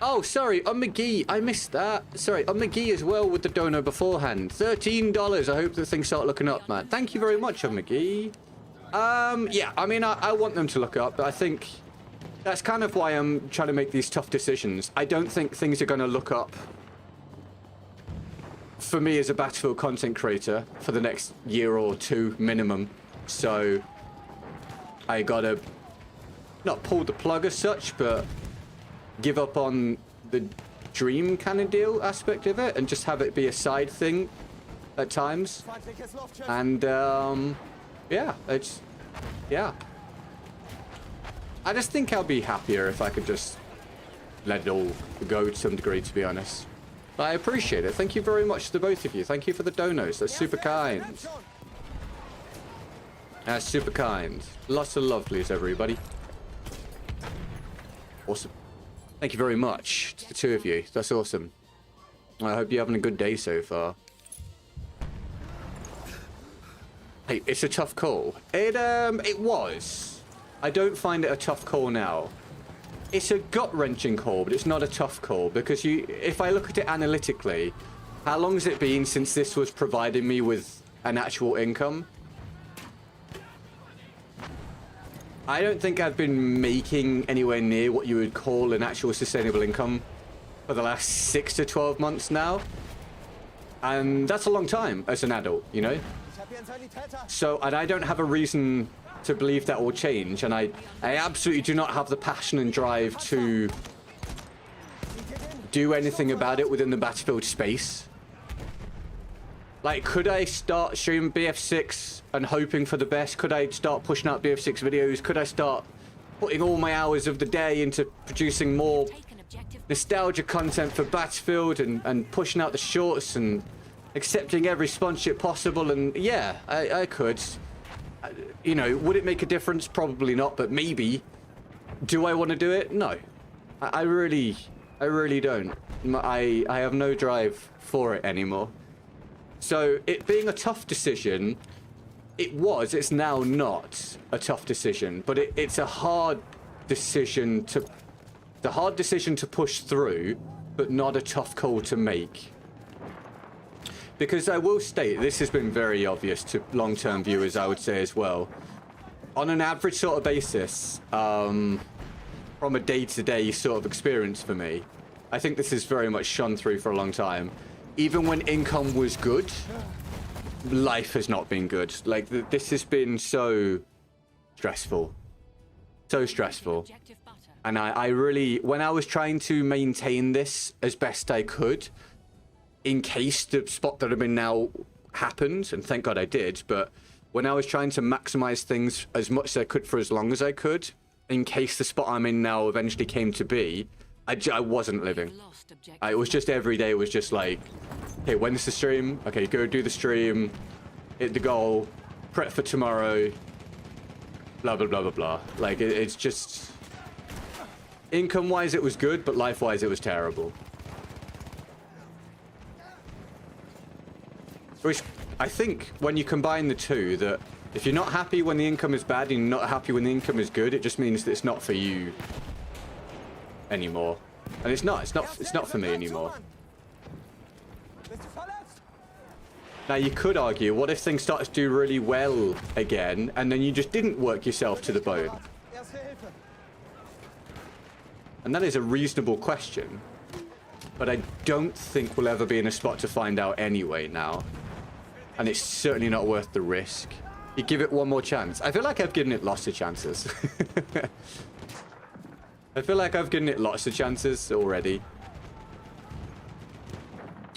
Speaker 1: Oh, sorry, on McGee. I missed that. Sorry, on McGee as well with the dono beforehand. $13. I hope that things start looking up, man. Thank you very much, on McGee. Yeah, I mean, I want them to look up, but I think that's kind of why I'm trying to make these tough decisions. I don't think things are going to look up for me as a Battlefield content creator for the next year or two minimum. So I gotta not pull the plug as such, but give up on the dream kind of deal aspect of it and just have it be a side thing at times.
Speaker 3: Feindliches Luftschiff!
Speaker 1: And yeah, I just think I'll be happier if I could just let it all go to some degree, to be honest. But I appreciate it. Thank you very much to both of you. Thank you for the donos. That's super kind. That's super kind. Lots of love, please, everybody. Awesome. Thank you very much to the two of you. That's awesome. I hope you're having a good day so far. Hey, it's a tough call. It was. I don't find it a tough call now. It's a gut-wrenching call, but it's not a tough call because if I look at it analytically, how long has it been since this was providing me with an actual income? I don't think I've been making anywhere near what you would call an actual sustainable income for the last 6 to 12 months now. And that's a long time as an adult, you know? So, and I don't have a reason to believe that will change, and I absolutely do not have the passion and drive to do anything about it within the Battlefield space. Like, could I start streaming BF6 and hoping for the best? Could I start pushing out BF6 videos? Could I start putting all my hours of the day into producing more nostalgia content for Battlefield and pushing out the shorts and accepting every sponsorship possible? And yeah, I could. You know, would it make a difference? Probably not, but maybe. Do I want to do it? No. I really don't. I have no drive for it anymore. So it being a tough decision, it's now not a tough decision, but it's a hard decision to push through, but not a tough call to make. Because I will state, this has been very obvious to long-term viewers, I would say as well. On an average sort of basis, from a day-to-day sort of experience for me, I think this is very much shone through for a long time. Even when income was good, life has not been good. Like, this has been so stressful. So stressful. And I really, when I was trying to maintain this as best I could, in case the spot that I'm in now happened, and thank God I did, but when I was trying to maximize things as much as I could for as long as I could, in case the spot I'm in now eventually came to be, I wasn't living. It was just every day was just like, hey, when's the stream? Okay, go do the stream, hit the goal, prep for tomorrow, blah, blah, blah, blah, blah. Like, it's just... Income-wise, it was good, but life-wise, it was terrible. Which, I think, when you combine the two, that if you're not happy when the income is bad and you're not happy when the income is good, it just means that it's not for you anymore. And it's not for me anymore. Now, you could argue, what if things start to do really well again, and then you just didn't work yourself to the bone? And that is a reasonable question. But I don't think we'll ever be in a spot to find out anyway now. And it's certainly not worth the risk. You give it one more chance. I feel like I've given it lots of chances. I feel like I've given it lots of chances already.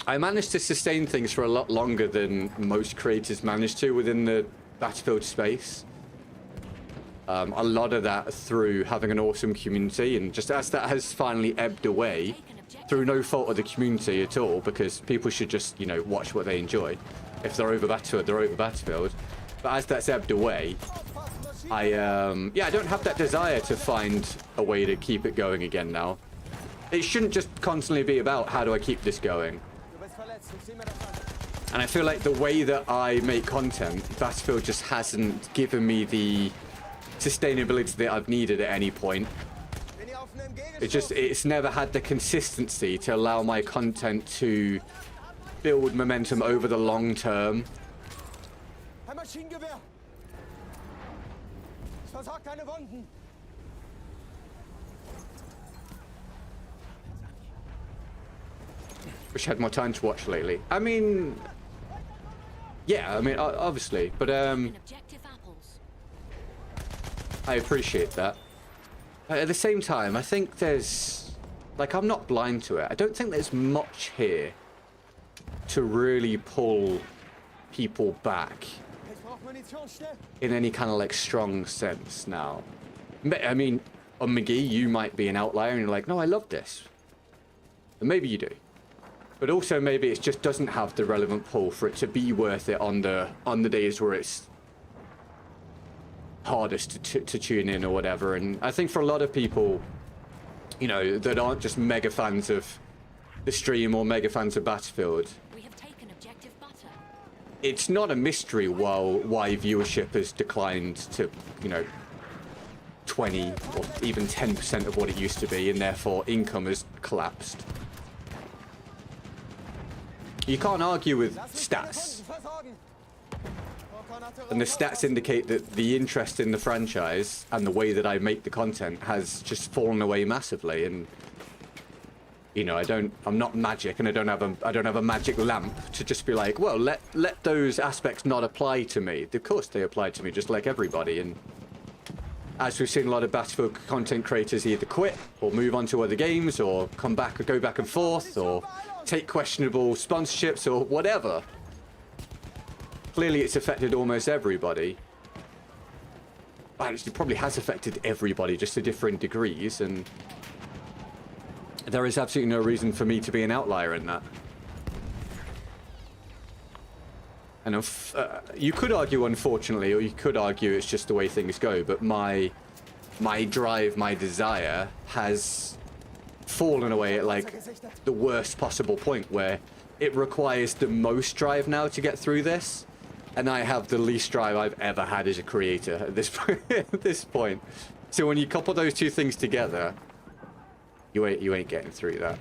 Speaker 1: I managed to sustain things for a lot longer than most creators managed to within the Battlefield space. A lot of that through having an awesome community, and just as that has finally ebbed away, through no fault of the community at all, because people should just, you know, watch what they enjoy. If they're over Battlefield, they're over Battlefield. But as that's ebbed away, I don't have that desire to find a way to keep it going again now. It shouldn't just constantly be about how do I keep this going. And I feel like the way that I make content, Battlefield just hasn't given me the sustainability that I've needed at any point. It's never had the consistency to allow my content to build momentum over the long term. Wish I had more time to watch lately. I mean, yeah, I mean, obviously, but I appreciate that. At the same time, I think there's, like, I'm not blind to it. I don't think there's much here to really pull people back in any kind of, like, strong sense now. I mean, on McGee, you might be an outlier and you're like, no, I love this. And maybe you do. But also maybe it just doesn't have the relevant pull for it to be worth it on the days where it's hardest to tune in or whatever. And I think for a lot of people, you know, that aren't just mega fans of the stream or mega fans of Battlefield, it's not a mystery why viewership has declined to, you know, 20 or even 10% of what it used to be, and therefore income has collapsed. You can't argue with stats. And the stats indicate that the interest in the franchise and the way that I make the content has just fallen away massively. And you know, I'm not magic, and I don't have a magic lamp to just be like, well, let those aspects not apply to me. Of course they apply to me just like everybody, and as we've seen a lot of Battlefield content creators either quit or move on to other games or come back or go back and forth or take questionable sponsorships or whatever. Clearly it's affected almost everybody. Actually, it probably has affected everybody, just to different degrees, and there is absolutely no reason for me to be an outlier in that. And you could argue, unfortunately, or you could argue it's just the way things go, but my drive, my desire has fallen away at like the worst possible point where it requires the most drive now to get through this, and I have the least drive I've ever had as a creator at this point. So when you couple those two things together, you ain't getting through that.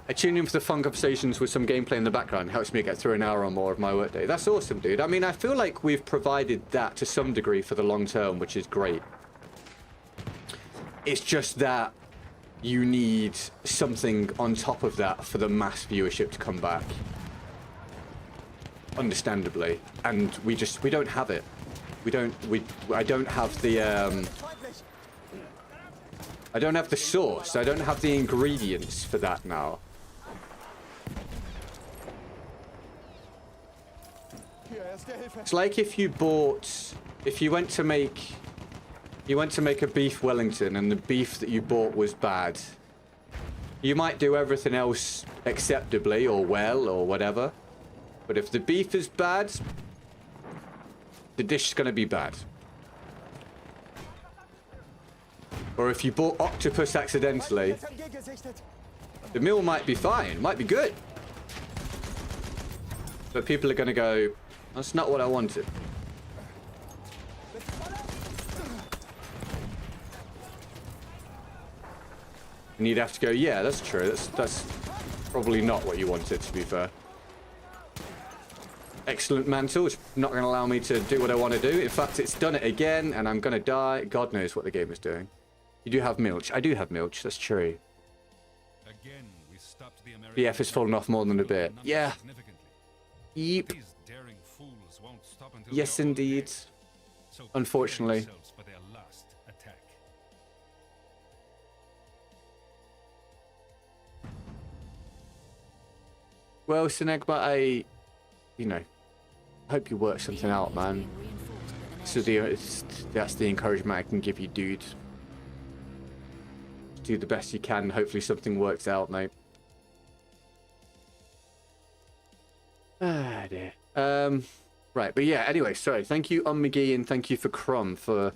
Speaker 1: I tune in for the fun conversations with some gameplay in the background. Helps me get through an hour or more of my workday. That's awesome, dude. I mean, I feel like we've provided that to some degree for the long term, which is great. It's just that you need something on top of that for the mass viewership to come back. Understandably. And we don't have it. I don't have the, I don't have the sauce. I don't have the ingredients for that now. It's like if you went to make a beef Wellington and the beef that you bought was bad. You might do everything else acceptably or well or whatever. But if the beef is bad, the dish is going to be bad. Or if you bought octopus accidentally, the meal might be fine, might be good. But people are going to go, that's not what I wanted. And you'd have to go, yeah, that's true. That's probably not what you wanted, to be fair. Excellent mantle. It's not going to allow me to do what I want to do. In fact, it's done it again, and I'm going to die. God knows what the game is doing. You do have milch. I do have milch. That's true.
Speaker 6: Again, we stopped the American
Speaker 1: The F has fallen off more than a bit. Yeah. Yep.
Speaker 6: These daring fools won't stop until
Speaker 1: Yes,
Speaker 6: they're all
Speaker 1: indeed.
Speaker 6: dead. So prepare
Speaker 1: Unfortunately.
Speaker 6: yourselves for their last attack.
Speaker 1: Well, Sinegba, you know, hope you work something out, man. So that's the encouragement I can give you, dude. Do the best you can. Hopefully something works out, mate. Ah, dear. Right, but yeah, anyway, sorry. Thank you, McGee, and thank you for Crumb for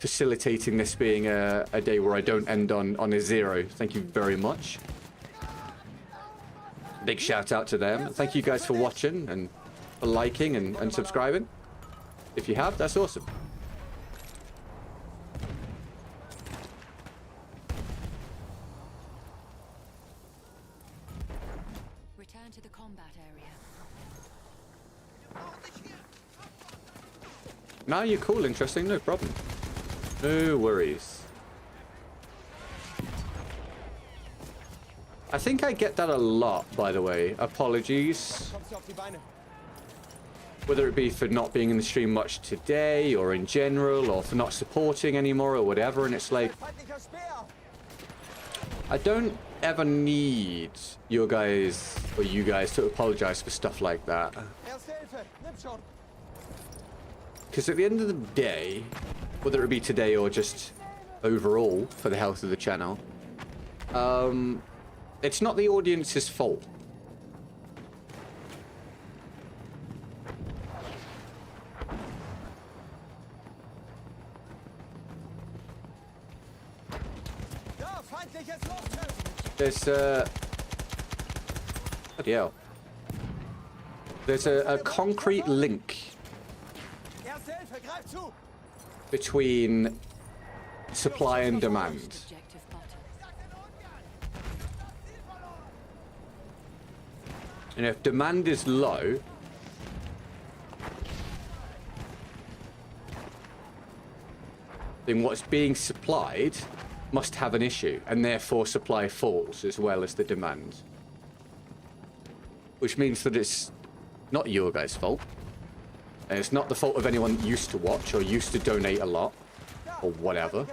Speaker 1: facilitating this being a day where I don't end on a 0. Thank you very much. Big shout out to them. Thank you guys for watching and for liking and subscribing. If you have, that's awesome.
Speaker 2: Return to the combat area.
Speaker 1: No, you're cool, interesting, no problem. No worries. I think I get that a lot, by the way. Apologies. Whether it be for not being in the stream much today, or in general, or for not supporting anymore, or whatever, and it's like... I don't ever need your guys, or you guys, to apologize for stuff like that. Because at the end of the day, whether it be today or just overall for the health of the channel, it's not the audience's fault. There's bloody hell. There's a concrete link between supply and demand. And if demand is low, then what's being supplied must have an issue, and therefore supply falls as well as the demand. Which means that it's not your guys' fault. And it's not the fault of anyone that used to watch or used to donate a lot or whatever.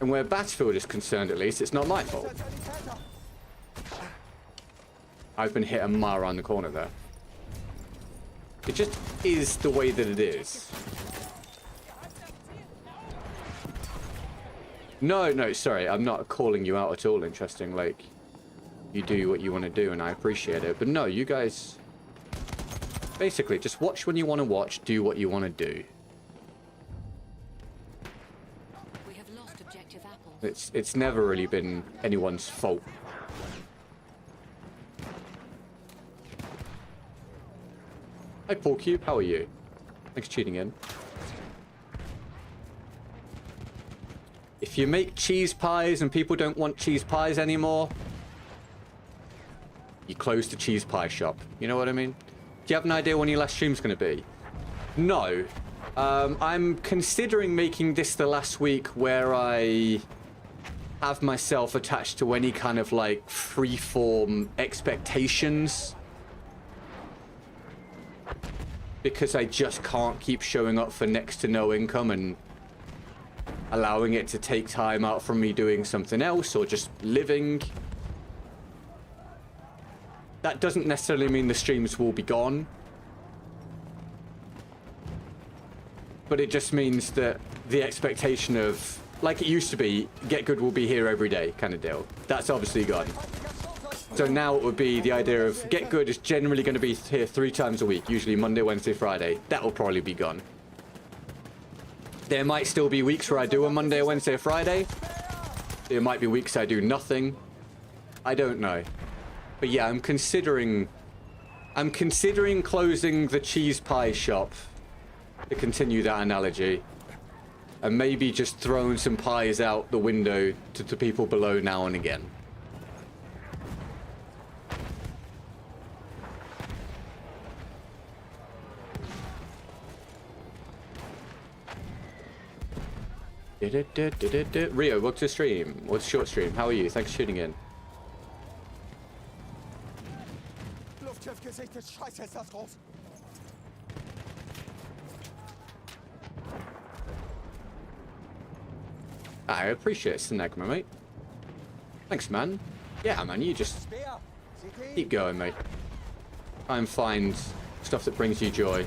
Speaker 1: And where Battlefield is concerned, at least, it's not my fault. I've been hit a mile around the corner there. It just is the way that it is. No, sorry. I'm not calling you out at all, interesting. Like, you do what you want to do, and I appreciate it. But no, you guys... Basically, just watch when you want to watch, do what you want to do.
Speaker 2: We have lost objective apples.
Speaker 1: It's never really been anyone's fault. Hi, Paul Cube. How are you? Thanks for tuning in. If you make cheese pies and people don't want cheese pies anymore, you close the cheese pie shop. You know what I mean? Do you have an idea when your last stream's going to be? No. I'm considering making this the last week where I have myself attached to any kind of like freeform expectations. Because I just can't keep showing up for next to no income and allowing it to take time out from me doing something else or just living. That doesn't necessarily mean the streams will be gone. But it just means that the expectation of, like it used to be, Get Good will be here every day kind of deal. That's obviously gone. So now it would be the idea of Get Good is generally going to be here 3 times a week, usually Monday, Wednesday, Friday. That will probably be gone. There might still be weeks where I do a Monday, Wednesday, Friday. There might be weeks I do nothing. I don't know. But yeah, I'm considering closing the cheese pie shop, to continue that analogy, and maybe just throwing some pies out the window to people below now and again. Rio, welcome to the stream. What's short stream? How are you? Thanks for tuning in. I appreciate it, Snagma, mate. Thanks, man. Yeah, man, you just keep going, mate. Try and find stuff that brings you joy.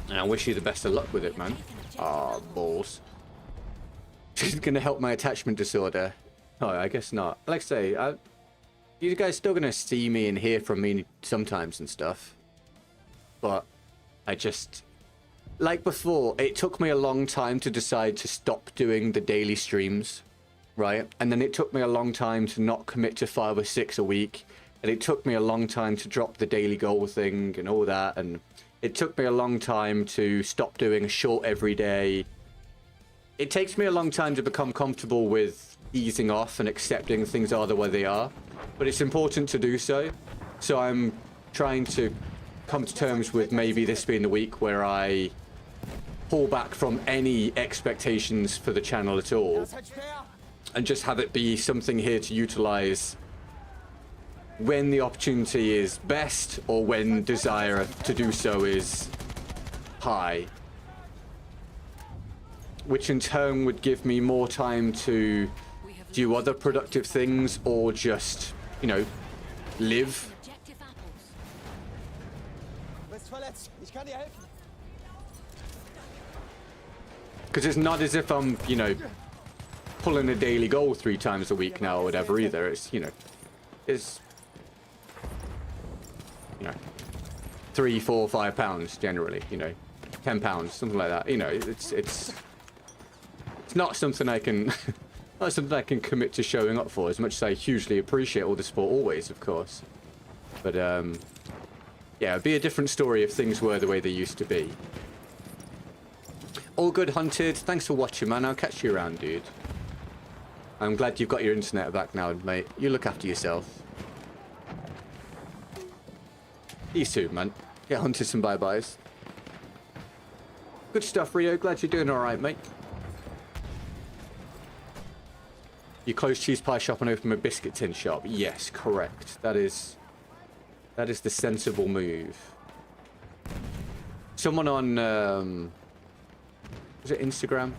Speaker 1: And I wish you the best of luck with it, man. Ah, balls. She's gonna help my attachment disorder. Oh, I guess not. Like I say, you guys still gonna see me and hear from me sometimes and stuff. But I just... Like before, it took me a long time to decide to stop doing the daily streams, right? And then it took me a long time to not commit to 5 or 6 a week. And it took me a long time to drop the daily goal thing and all that. And it took me a long time to stop doing a short every day. It takes me a long time to become comfortable with easing off and accepting things are the way they are. But it's important to do so. So I'm trying to come to terms with maybe this being the week where I pull back from any expectations for the channel at all and just have it be something here to utilize when the opportunity is best or when desire to do so is high, which in turn would give me more time to do other productive things or just, you know, live. Because it's not as if I'm, you know, pulling a daily goal 3 times a week now or whatever either. It's, you know, it's, you know, 3, 4, 5 pounds generally, you know, 10 pounds, something like that. You know, it's not something I can, not something I can commit to showing up for, as much as I hugely appreciate all the support always, of course. But, yeah, it'd be a different story if things were the way they used to be. All good, Hunted. Thanks for watching, man. I'll catch you around, dude. I'm glad you've got your internet back now, mate. You look after yourself. You soon, man. Get Hunted some bye-byes. Good stuff, Rio. Glad you're doing all right, mate. You close cheese pie shop and open a biscuit tin shop. Yes, correct. That is the sensible move. Someone on was it Instagram?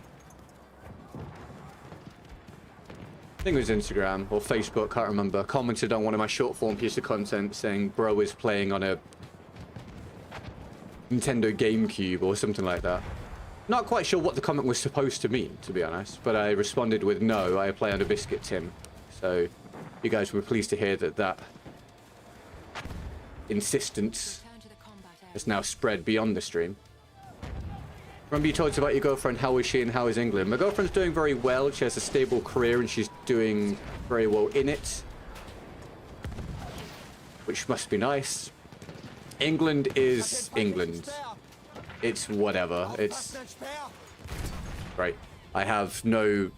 Speaker 1: I think it was Instagram or Facebook, can't remember. Commented on one of my short form pieces of content saying bro is playing on a Nintendo GameCube or something like that. Not quite sure what the comment was supposed to mean, to be honest, but I responded with no, I play on a biscuit tin. So you guys were pleased to hear that insistence has now spread beyond the stream. Remember you talked about your girlfriend, how is she and how is England? My girlfriend's doing very well, she has a stable career and she's doing very well in it, which must be nice. England is England. It's whatever. It's right. I have no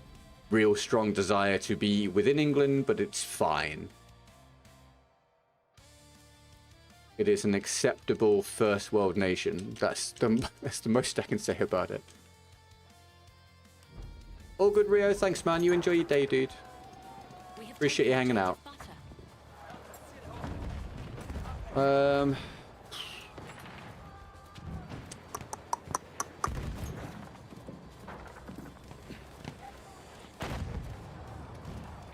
Speaker 1: real strong desire to be within England, but it's fine. It is an acceptable first world nation. That's the most I can say about it. All good, Rio. Thanks, man. You enjoy your day, dude. Appreciate you hanging out.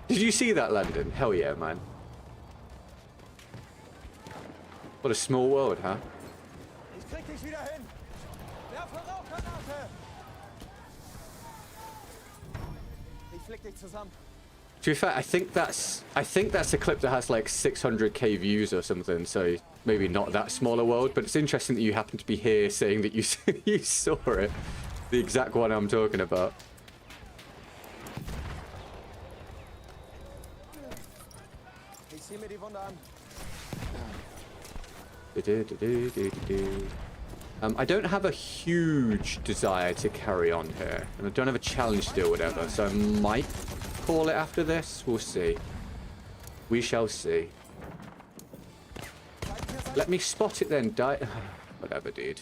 Speaker 1: Did you see that, London? Hell yeah, man. What a small world, huh?
Speaker 3: Ich krieg dich wieder hin. Werfe Rauchgranate. Ich flick dich zusammen.
Speaker 1: To be fair, I think that's a clip that has like 600k views or something, so maybe not that small a world, but it's interesting that you happen to be here saying that you you saw it. The exact one I'm talking about.
Speaker 3: Ich zieh mir die Wunde an.
Speaker 1: I don't have a huge desire to carry on here, and I don't have a challenge to do or whatever, so I might call it after this. We'll see. We shall see. Let me spot it then. Whatever, dude.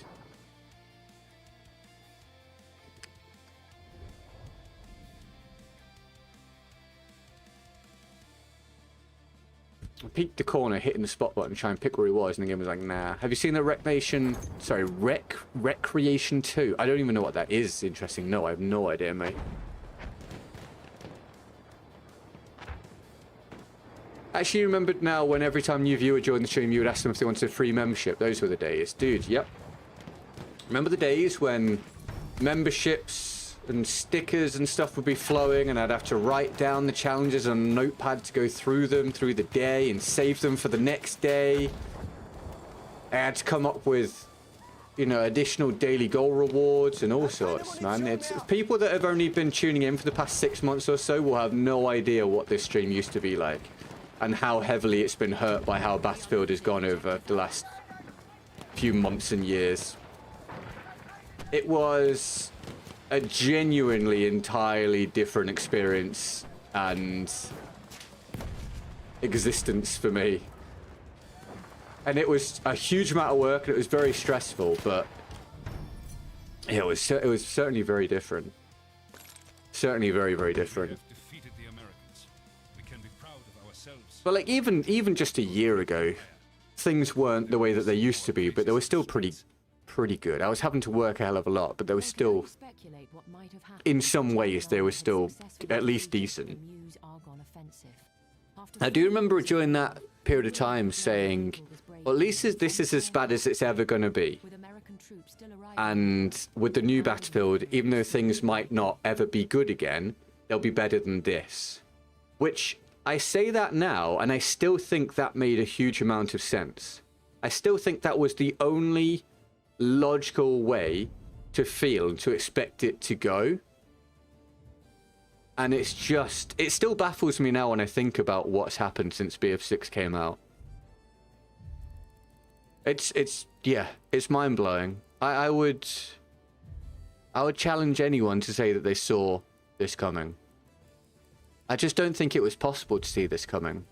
Speaker 1: I peeked the corner, hitting the spot button, trying to pick where he was, and the game was like, nah. Have you seen the Recreation 2? I don't even know what that is. Interesting. No, I have no idea, mate. Actually, remembered now when every time new viewer joined the stream, you would ask them if they wanted a free membership. Those were the days. Dude, yep. Remember the days when memberships and stickers and stuff would be flowing and I'd have to write down the challenges on a notepad to go through them through the day and save them for the next day. I had to come up with, you know, additional daily goal rewards and all sorts, man. It's people that have only been tuning in for the past 6 months or so will have no idea what this stream used to be like and how heavily it's been hurt by how Battlefield has gone over the last few months and years. It was a genuinely entirely different experience and existence for me. And it was a huge amount of work and it was very stressful, but it was certainly very different. Certainly very, very different. But like even just a year ago, things weren't the way that they used to be, but they were still pretty good. I was having to work a hell of a lot, but they were still, in some ways, they were still at least decent. I do remember during that period of time saying, well, at least this is as bad as it's ever going to be. And with the new Battlefield, even though things might not ever be good again, they'll be better than this. Which, I say that now, and I still think that made a huge amount of sense. I still think that was the only logical way to feel and to expect it to go. And it's just, it still baffles me now when I think about what's happened since BF6 came out. Yeah, it's mind-blowing. I would challenge anyone to say that they saw this coming. I just don't think it was possible to see this coming.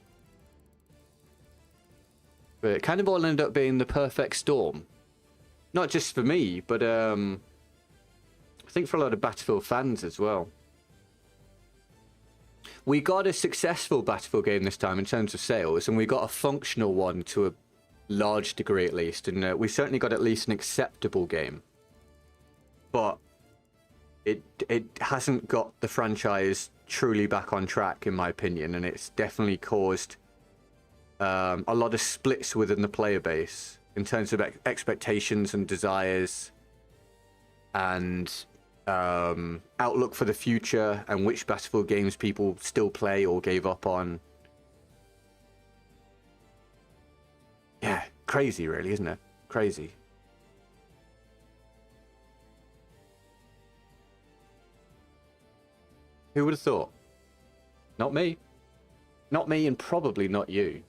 Speaker 1: But it kind of all ended up being the perfect storm. Not just for me, but I think for a lot of Battlefield fans as well. We got a successful Battlefield game this time in terms of sales, and we got a functional one to a large degree at least, and we certainly got at least an acceptable game. But it hasn't got the franchise truly back on track, in my opinion, and it's definitely caused a lot of splits within the player base in terms of expectations and desires and outlook for the future and which Battlefield games people still play or gave up on. Yeah, crazy really, isn't it? Crazy. Who would have thought? Not me. Not me, and probably not you.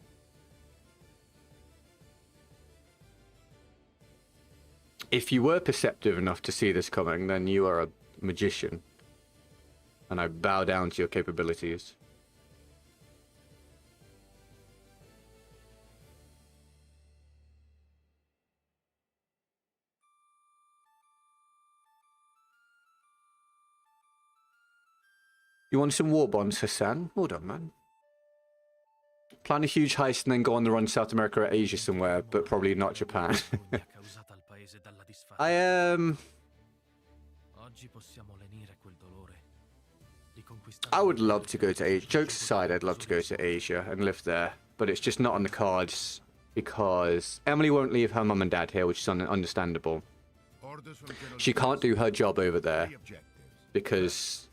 Speaker 1: If you were perceptive enough to see this coming, then you are a magician. And I bow down to your capabilities. You want some war bonds, Hassan? Hold on, man. Plan a huge heist and then go on the run South America or Asia somewhere, but probably not Japan. I would love to go to Asia. Jokes aside, I'd love to go to Asia and live there, but it's just not on the cards because Emily won't leave her mum and dad here, which is understandable. She can't do her job over there because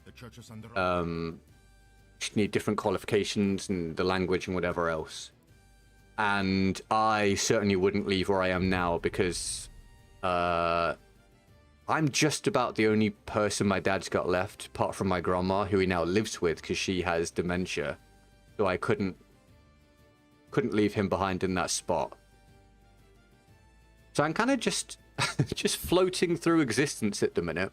Speaker 1: she need different qualifications and the language and whatever else. And I certainly wouldn't leave where I am now because I'm just about the only person my dad's got left, apart from my grandma, who he now lives with because she has dementia. So I couldn't leave him behind in that spot. So I'm kind of just floating through existence at the minute.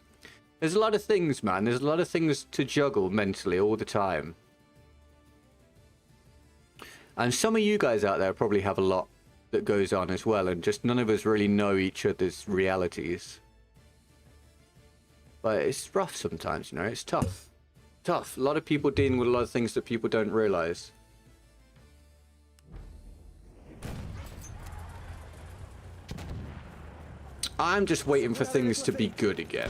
Speaker 1: There's a lot of things, man. There's a lot of things to juggle mentally all the time. And some of you guys out there probably have a lot that goes on as well, and just none of us really know each other's realities. But it's rough sometimes, you know, it's tough. Tough. A lot of people dealing with a lot of things that people don't realize. I'm just waiting for things to be good again.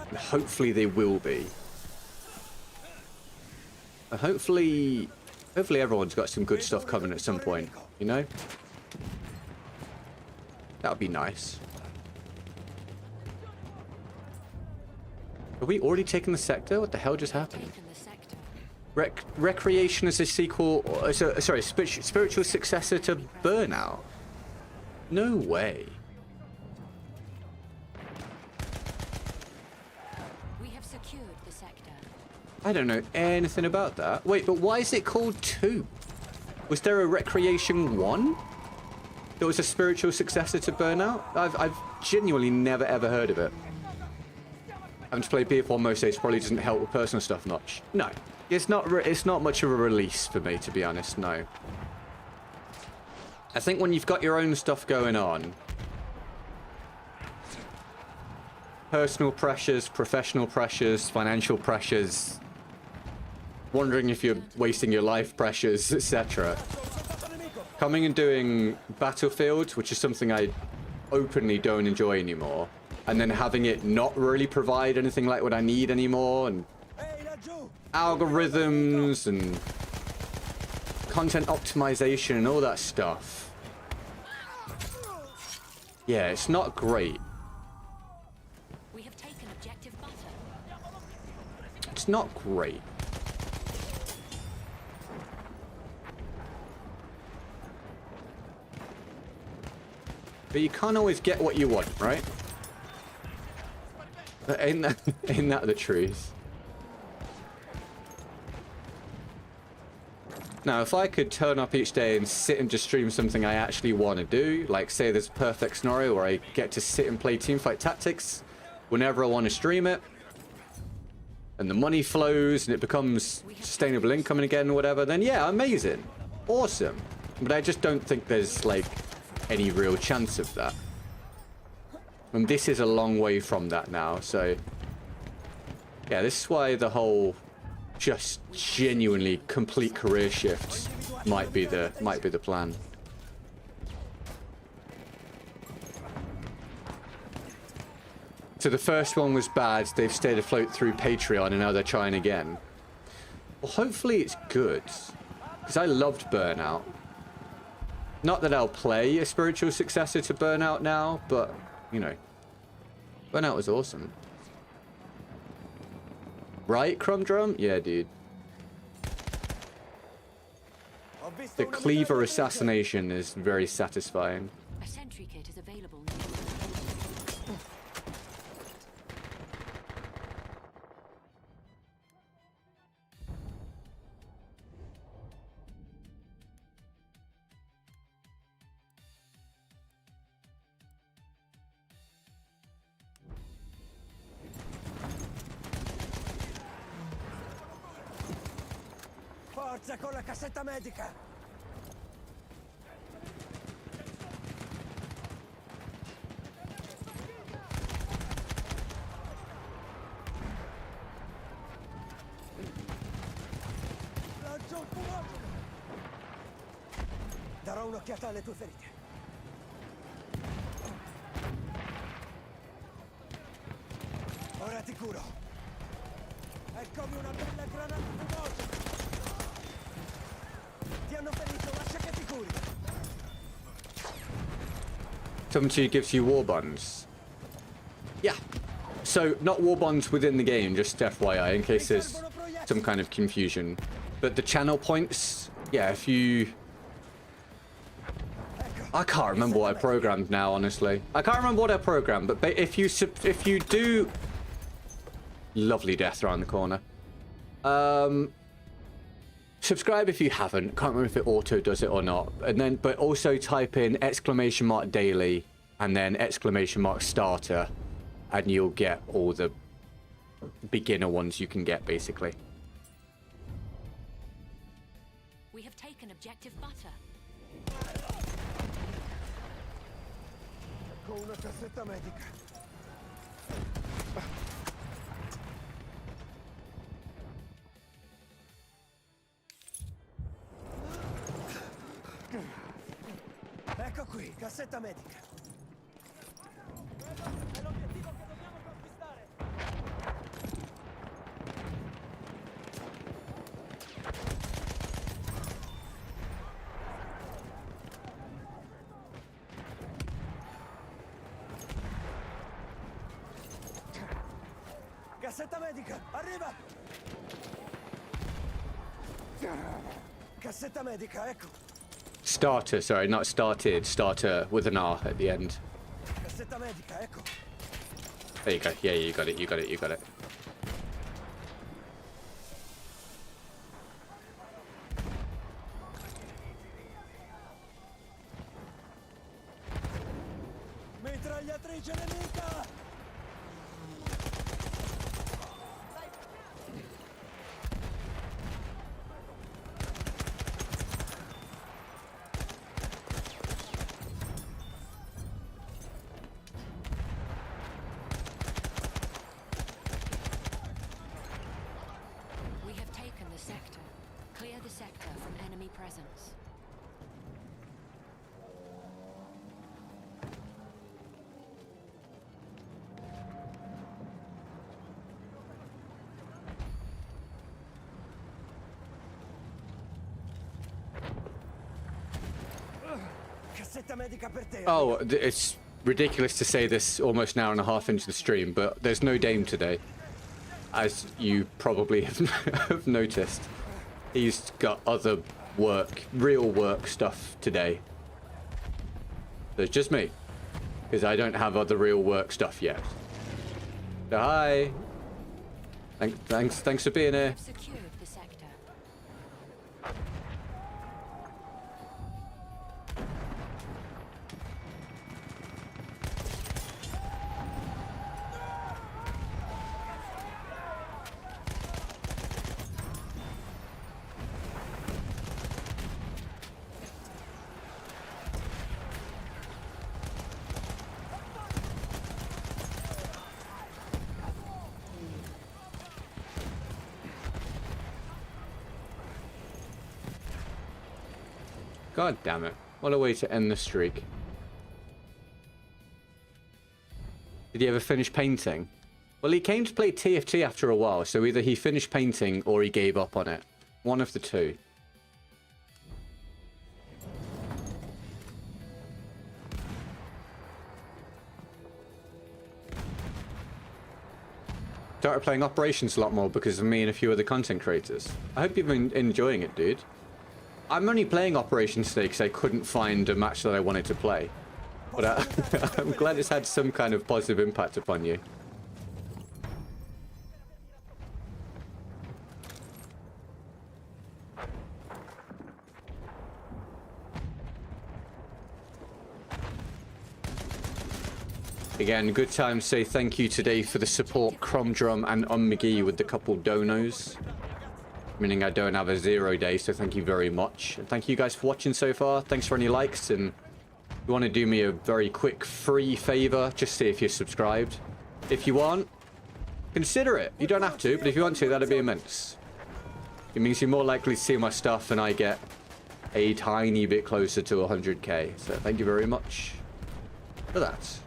Speaker 1: And hopefully they will be. And hopefully everyone's got some good stuff coming at some point, you know? That would be nice. Have we already taken the sector? What the hell just happened? Recreation is a sequel... sorry, spiritual successor to Burnout? No way. I don't know anything about that. Wait, but why is it called 2? Was there a Recreation 1? There was a spiritual successor to Burnout? I've genuinely never ever heard of it. Having to play BF1 most days probably doesn't help with personal stuff much. No. It's not much of a release for me, to be honest, no. I think when you've got your own stuff going on, personal pressures, professional pressures, financial pressures, wondering if you're wasting your life pressures, etc. Coming and doing Battlefield, which is something I openly don't enjoy anymore, and then having it not really provide anything like what I need anymore, and algorithms and content optimization and all that stuff. Yeah, it's not great.
Speaker 2: We have taken objective butter.
Speaker 1: It's not great. But you can't always get what you want, right? Ain't that the truth? Now, if I could turn up each day and sit and just stream something I actually want to do, like say there's a perfect scenario where I get to sit and play Teamfight Tactics whenever I want to stream it, and the money flows and it becomes sustainable income again or whatever, then yeah, amazing. Awesome. But I just don't think there's, like, any real chance of that. And this is a long way from that now, so... Yeah, this is why the whole just genuinely complete career shifts might be the plan. So the first one was bad, they've stayed afloat through Patreon, and now they're trying again. Well, hopefully it's good, because I loved Burnout. Not that I'll play a spiritual successor to Burnout now, but, you know, Burnout was awesome. Right, Crumb Drum? Yeah, dude. The cleaver assassination is very satisfying.
Speaker 2: A sentry kit is available.
Speaker 3: Forza con la cassetta medica! Lancio un fumogeno! Darò un'occhiata alle tue ferite. Ora ti curo. Eccomi una bella granata fumogena! Ti hanno ferito, lascia che ti curi.
Speaker 1: Something to gives you war bonds. Yeah. So, not war bonds within the game, just FYI, in case there's some kind of confusion. But the channel points, yeah, if you... I can't remember what I programmed now, honestly. I can't remember what I programmed, but if you do... Lovely death around the corner. Subscribe if you haven't. Can't remember if it auto does it or not. And then, but also type in !daily and then !starter, and you'll get all the beginner ones you can get, basically.
Speaker 2: We have taken objective butter.
Speaker 3: Con una cassetta medica. Ecco qui, cassetta medica. È l'obiettivo che dobbiamo conquistare. Cassetta medica, arriva! Cassetta medica, ecco.
Speaker 1: Starter, sorry, not started. Starter with an R at the end.
Speaker 3: Cassetta medica, ecco.
Speaker 1: There you go. Yeah, you got it, you got it, you got it.
Speaker 3: Mitragliatrice nemica!
Speaker 2: We have taken the sector. Clear the sector from enemy presence.
Speaker 3: Cassetta medica per te.
Speaker 1: Oh, it's ridiculous to say this almost an hour and a half into the stream, but there's no Dame today. As you probably have noticed. He's got other work, real work stuff today. So it's just me. Because I don't have other real work stuff yet. So hi. Thanks for being here.
Speaker 2: Secured the sector.
Speaker 1: God damn it. What a way to end the streak. Did he ever finish painting? Well, he came to play TFT after a while, so either he finished painting or he gave up on it. One of the two. Started playing Operations a lot more because of me and a few other content creators. I hope you've been enjoying it, dude. I'm only playing Operations today because I couldn't find a match that I wanted to play. But I'm glad it's had some kind of positive impact upon you. Again, good time to say thank you today for the support, Cromdrum and McGee with the couple donos. Meaning I don't have a 0 day, so thank you very much. And thank you guys for watching so far. Thanks for any likes, and if you want to do me a very quick free favor, just see if you're subscribed. If you want, consider it. You don't have to, but if you want to, that'd be immense. It means you're more likely to see my stuff and I get a tiny bit closer to 100k. So thank you very much for that.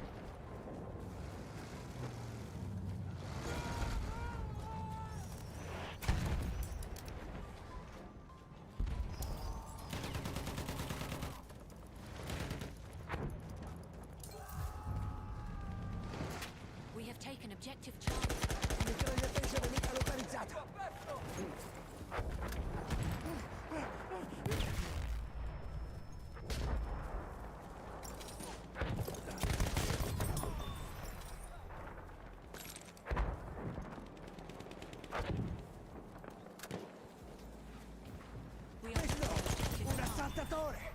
Speaker 2: Objective charge.
Speaker 3: Un assaltatore!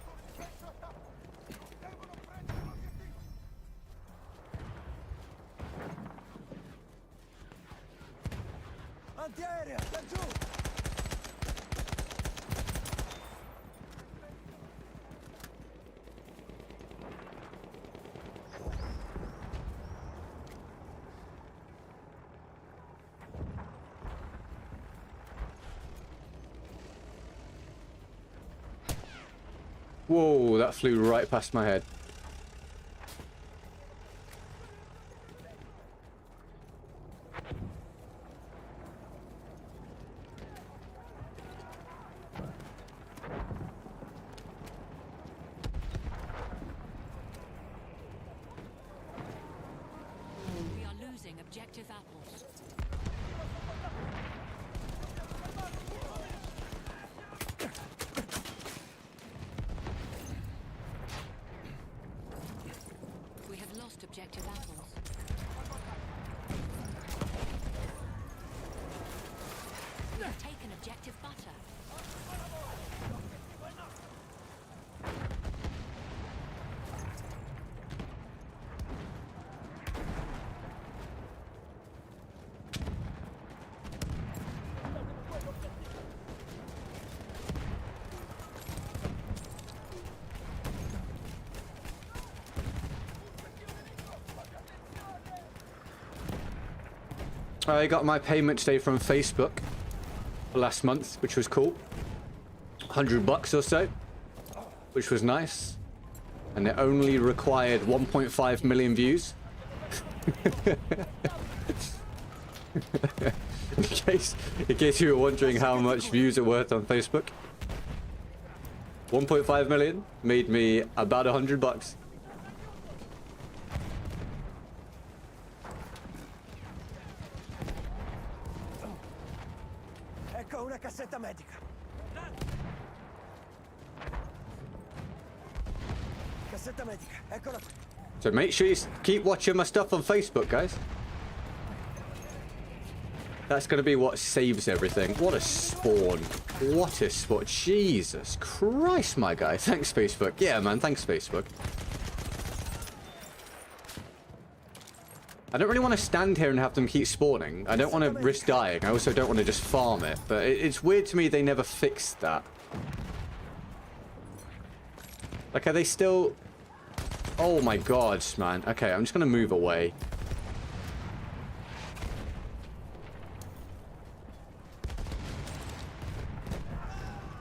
Speaker 3: Antiaerea, laggiù!
Speaker 1: Whoa, that flew right past my head.
Speaker 2: We are losing objective apples. We have lost objective apples. We have taken objective butter.
Speaker 1: I got my payment today from Facebook last month, which was cool. $100 or so, which was nice. And it only required 1.5 million views. in case you were wondering how much views are worth on Facebook. 1.5 million made me about $100.
Speaker 3: Ecco una cassetta medica. Cassetta medica, eccola qui.
Speaker 1: So make sure you keep watching my stuff on Facebook, guys. That's going to be what saves everything. What a spawn. What a spawn. Jesus Christ, my guy. Thanks, Facebook. Yeah, man. Thanks, Facebook. I don't really want to stand here and have them keep spawning. I don't want to risk dying. I also don't want to just farm it. But it's weird to me they never fixed that. Like, are they still... Oh my god, man. Okay, I'm just going to move away.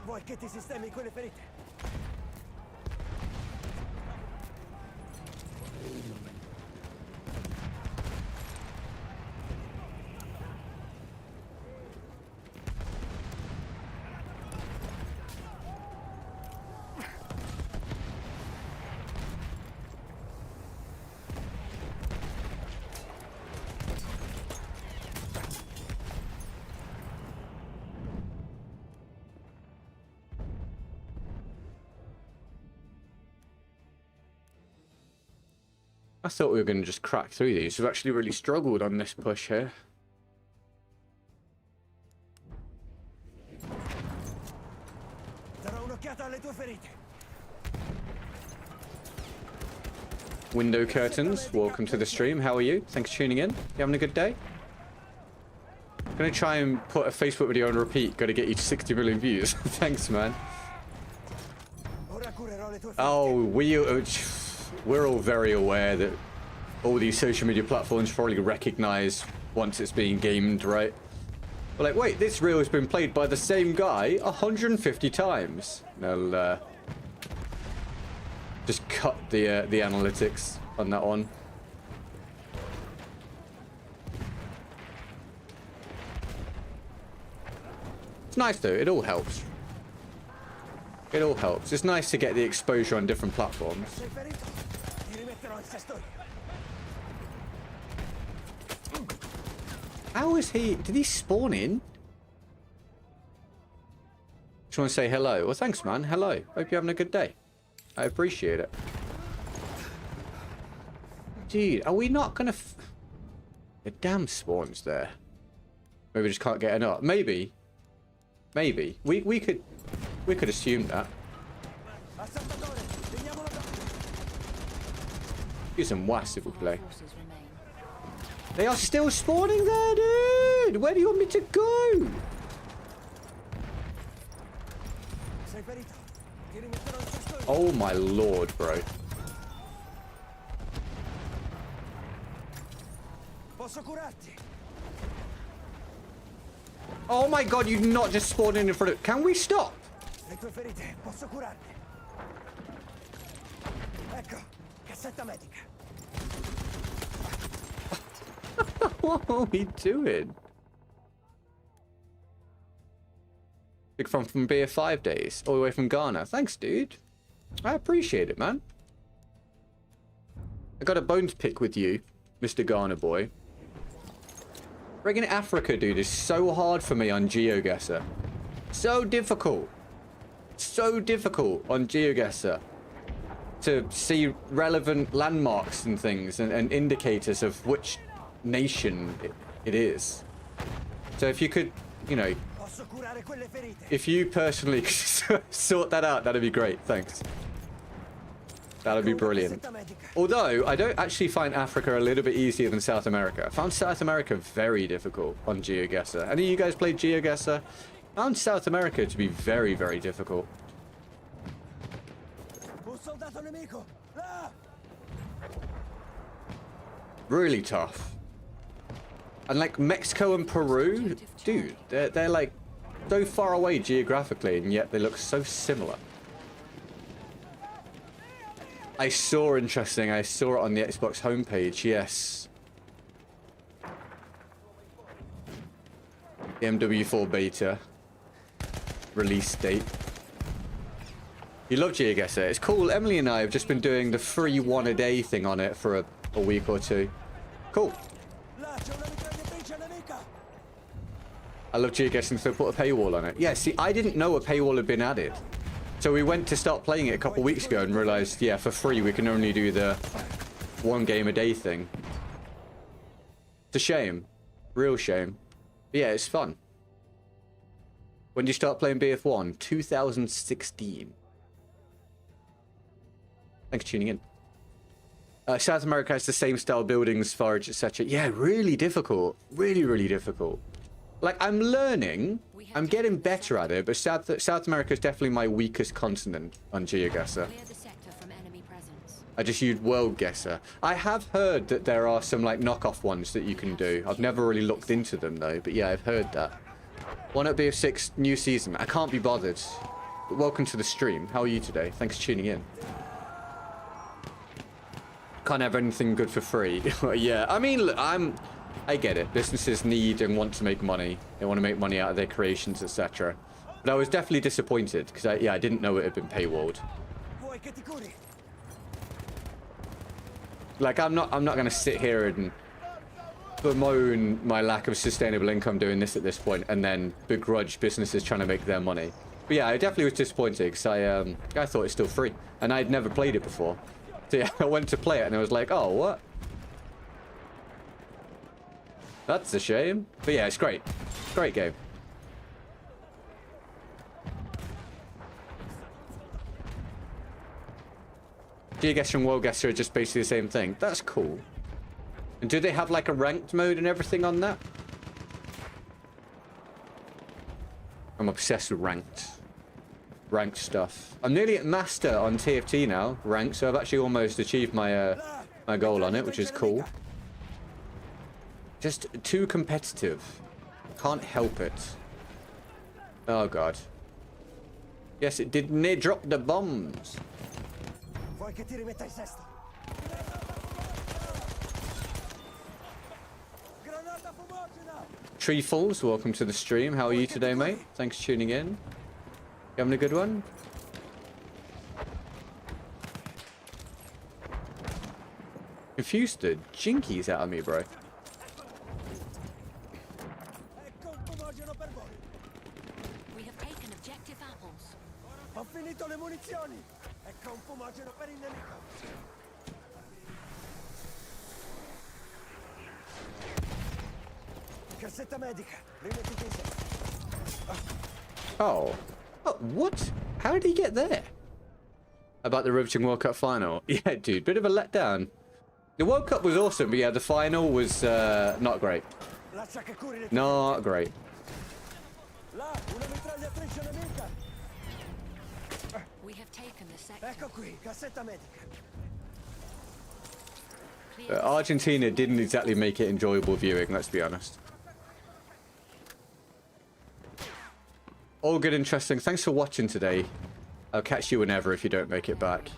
Speaker 3: Vuoi che ti sistemi quelle ferite?
Speaker 1: I thought we were going to just crack through these. We've actually really struggled on this push here.
Speaker 3: Darò un'occhiata alle tue ferite.
Speaker 1: Window Curtains, welcome to the stream. How are you? Thanks for tuning in. You having a good day? I'm going to try and put a Facebook video on repeat. Got to get you to 60 million views. Thanks, man.
Speaker 3: Ora curerò le tue ferite.
Speaker 1: Oh, we're all very aware that all these social media platforms probably recognize once it's being gamed, right? We're like, wait, this reel has been played by the same guy 150 times. They'll just cut the analytics on that one. It's nice though, it all helps. It all helps. It's nice to get the exposure on different platforms.
Speaker 3: Sei ferito? Ti rimetterò il sesto.
Speaker 1: How is he? Did he spawn in? Just want to say hello. Well, thanks, man. Hello. Hope you're having a good day. I appreciate it. Dude, are we not gonna? The damn spawns there. Maybe we just can't get enough. Maybe. Maybe we could assume that.
Speaker 3: Assaltatore, teniamolo da.
Speaker 1: Use some was if we play.
Speaker 2: Forces remain.
Speaker 1: They are still spawning there, dude. Where do you want me to go?
Speaker 3: Sei ferito? Ti rimetterò il sesto.
Speaker 1: Oh my lord, bro.
Speaker 3: Posso curarti?
Speaker 1: Oh my god, you not just spawned in front of... Can we stop?
Speaker 3: Le tue ferite, posso curarti. Ecco, cassetta medica.
Speaker 1: What are we doing? Big fan from Beer 5 days, all the way from Ghana. Thanks, dude. I appreciate it, man. I got a bone to pick with you, Mr. Ghana boy. Friggin' Africa, dude, is so hard for me on GeoGuessr. So difficult. So difficult on GeoGuessr to see relevant landmarks and things and indicators of which nation it is. So if you could, you know,
Speaker 3: Posso curare quelle ferite.
Speaker 1: if you personally could sort that out, that'd be great. Thanks. That'd be brilliant.
Speaker 3: Cassetta medica.
Speaker 1: Although, I don't actually find Africa a little bit easier than South America. I found South America very difficult on GeoGuessr. Any of you guys played GeoGuessr? I found South America to be very, very difficult.
Speaker 3: Un soldato nemico. Là!
Speaker 1: Really tough. And like Mexico and Peru, dude, they're like so far away geographically, and yet they look so similar. I saw it on the Xbox homepage, yes. The MW4 beta release date. You love GeoGuessr. It's cool. Emily and I have just been doing the free one a day thing on it for a week or two. Cool.
Speaker 3: Là c'è una mitragliatrice nemica.
Speaker 1: I love GeoGuessr, so put a paywall on it. Yeah, see, I didn't know a paywall had been added. So we went to start playing it a couple weeks ago and realized, yeah, for free we can only do the one game a day thing. It's a shame. Real shame. But yeah, it's fun. When did you start playing BF1? 2016. Thanks for tuning in. South America has the same style buildings, forage, etc. Yeah, really difficult. Really, really difficult. Like, I'm learning. I'm getting better at it, but South America is definitely my weakest continent on GeoGuessr.
Speaker 2: Clear the sector from enemy presence.
Speaker 1: I just used World Guesser. I have heard that there are some, like, knockoff ones that you can do. I've never really looked into them, though, but yeah, I've heard that. One at BF6, new season. I can't be bothered. But welcome to the stream. How are you today? Thanks for tuning in. Can't have anything good for free. Yeah, I mean, look, I get it. Businesses need and want to make money. They want to make money out of their creations, etc. But I was definitely disappointed because I didn't know it had been paywalled.
Speaker 3: Vuoi che ti curi?
Speaker 1: Like, I'm not going to sit here and bemoan my lack of sustainable income doing this at this point and then begrudge businesses trying to make their money. But yeah, I definitely was disappointed because I thought it's still free and I'd never played it before. So yeah, I went to play it and I was like, oh, what? That's a shame. But yeah, it's great. Great game. Geoguessr and Worldguessr are just basically the same thing. That's cool. And do they have like a ranked mode and everything on that? I'm obsessed with ranked stuff. I'm nearly at master on TFT now, ranked, so I've actually almost achieved my my goal on it, which is cool. Just too competitive. Can't help it. Oh god. Yes, it did near drop the bombs.
Speaker 3: Vuoi che ti rimetta in sesto? Granata fumogena!
Speaker 1: Tree Falls, welcome to the stream. How are you today, mate? Thanks for tuning in. You having a good one? Confused the jinkies out of me, bro.
Speaker 3: Ecco un fumogeno per voi!
Speaker 2: We have taken objective apples.
Speaker 3: Ho finito le munizioni! Ecco un fumogeno per il nemico! Cassetta medica! Rimettiti in sesto!
Speaker 1: Oh. Oh, what? How did he get there? About the Riveting World Cup final. Yeah, dude, bit of a letdown. The World Cup was awesome, but yeah, the final was not great.
Speaker 3: Lascia che curi le
Speaker 1: Not great.
Speaker 3: Là, una mitragliatrice nemica!
Speaker 2: We have taken the sector.
Speaker 3: Ecco qui, cassetta medica!
Speaker 1: Argentina didn't exactly make it enjoyable viewing, let's be honest. All good, interesting. Thanks for watching today. I'll catch you whenever if you don't make it back.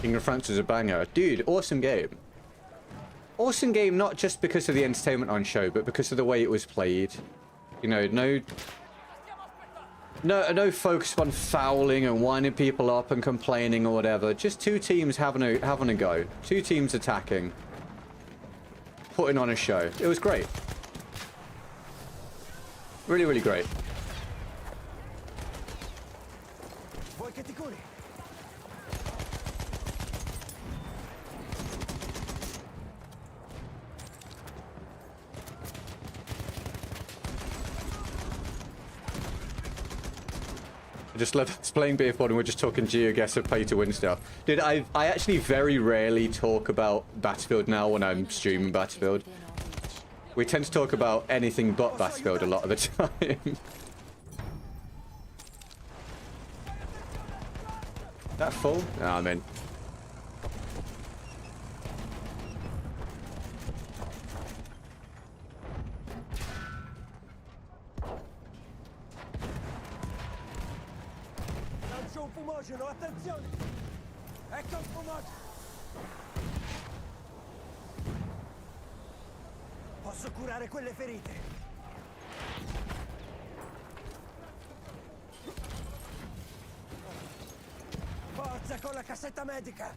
Speaker 1: King of France is a banger. Dude, awesome game. Awesome game not just because of the entertainment on show, but because of the way it was played. You know, no focus on fouling and winding people up and complaining or whatever. Just two teams having a go. Two teams attacking. Putting on a show. It was great. Really, really great.
Speaker 3: Vuoi che ti curi?
Speaker 1: I just love us playing BF1 and we're just talking GeoGuessr pay to win stuff. Dude, I actually very rarely talk about Battlefield now when I'm streaming Battlefield. We tend to talk about anything but Battlefield a lot of the time. That full? Nah, I'm in.
Speaker 3: Lancio un fumogeno, attenzione! Ecco un fumogeno! Posso curare quelle ferite! Forza con la cassetta medica!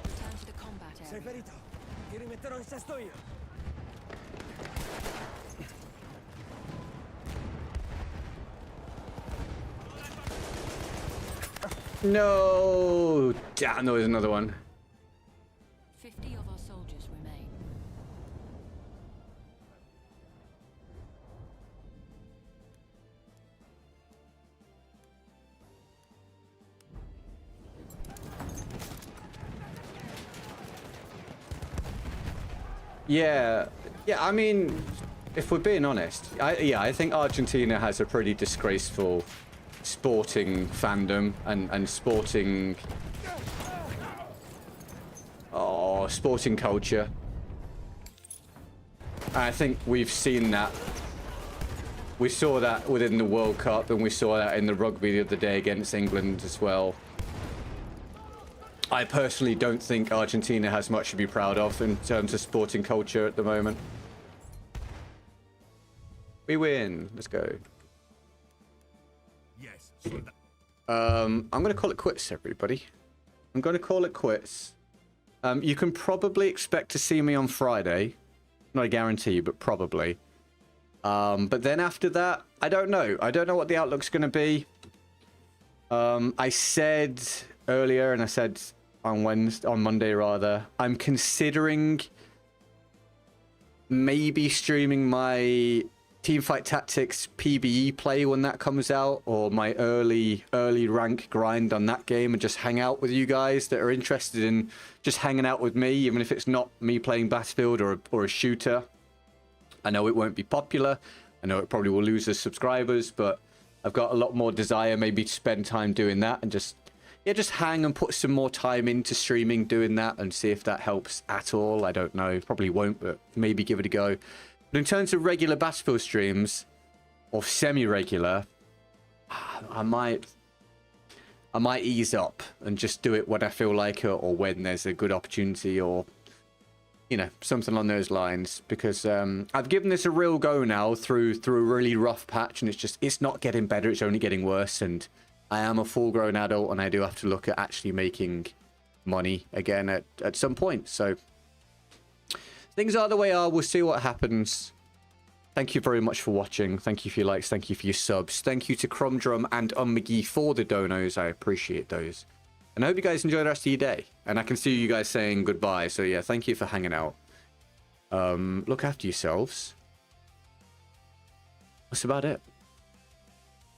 Speaker 2: Return to the combat
Speaker 3: Sei
Speaker 2: area.
Speaker 3: ferito? Ti rimetterò in sesto io!
Speaker 1: No! Damn, there was another one.
Speaker 2: 50 of our soldiers remain.
Speaker 1: Yeah, I mean, if we're being honest, I think Argentina has a pretty disgraceful sporting fandom and sporting sporting culture. I think we've seen that. We saw that within the World Cup and we saw that in the rugby the other day against England as well. I personally don't think Argentina has much to be proud of in terms of sporting culture at the moment. We win. Let's go.
Speaker 4: Yes,
Speaker 1: I'm going to call it quits, everybody. I'm going to call it quits. You can probably expect to see me on Friday. Not a guarantee, but probably. But then after that, I don't know. I don't know what the outlook's going to be. I said earlier, and I said on Monday rather, I'm considering maybe streaming my Teamfight Tactics PBE play when that comes out, or my early rank grind on that game, and just hang out with you guys that are interested in just hanging out with me, even if it's not me playing Battlefield or a shooter. I know it won't be popular. I know it probably will lose us subscribers, but I've got a lot more desire maybe to spend time doing that and just hang and put some more time into streaming doing that and see if that helps at all. I don't know. Probably won't, but maybe give it a go. But in terms of regular Battlefield streams, or semi-regular, I might ease up and just do it when I feel like it, or when there's a good opportunity, or something along those lines. Because I've given this a real go now through a really rough patch, and it's not getting better, it's only getting worse. And I am a full-grown adult, and I do have to look at actually making money again at some point. So things are the way they are. We'll see what happens. Thank you very much for watching. Thank you for your likes. Thank you for your subs. Thank you to Crumdrum and McGee for the donos. I appreciate those. And I hope you guys enjoy the rest of your day. And I can see you guys saying goodbye. So yeah, thank you for hanging out. Look after yourselves. That's about it.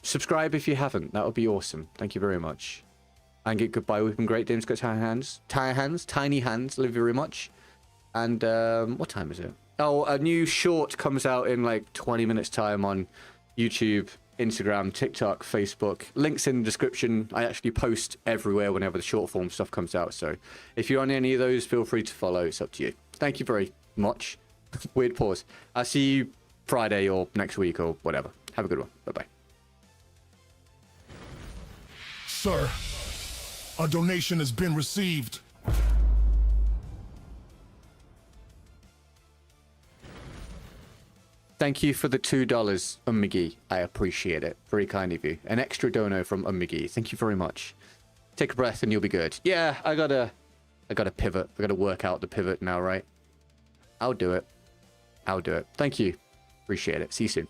Speaker 1: Subscribe if you haven't. That would be awesome. Thank you very much. And get goodbye. We've been great. Dame's got tiny hands. Tiny hands. Love you very much. And what time is it? Oh, a new short comes out in like 20 minutes time on YouTube, Instagram, TikTok, Facebook. Links in the description. I actually post everywhere whenever the short form stuff comes out. So if you're on any of those, feel free to follow. It's up to you. Thank you very much. Weird pause. I'll see you Friday or next week or whatever. Have a good one. Bye-bye.
Speaker 7: Sir, a donation has been received.
Speaker 1: Thank you for the $2, McGee. I appreciate it. Very kind of you. An extra dono from McGee. Thank you very much. Take a breath and you'll be good. Yeah, I gotta pivot. I gotta work out the pivot now, right? I'll do it. Thank you. Appreciate it. See you soon.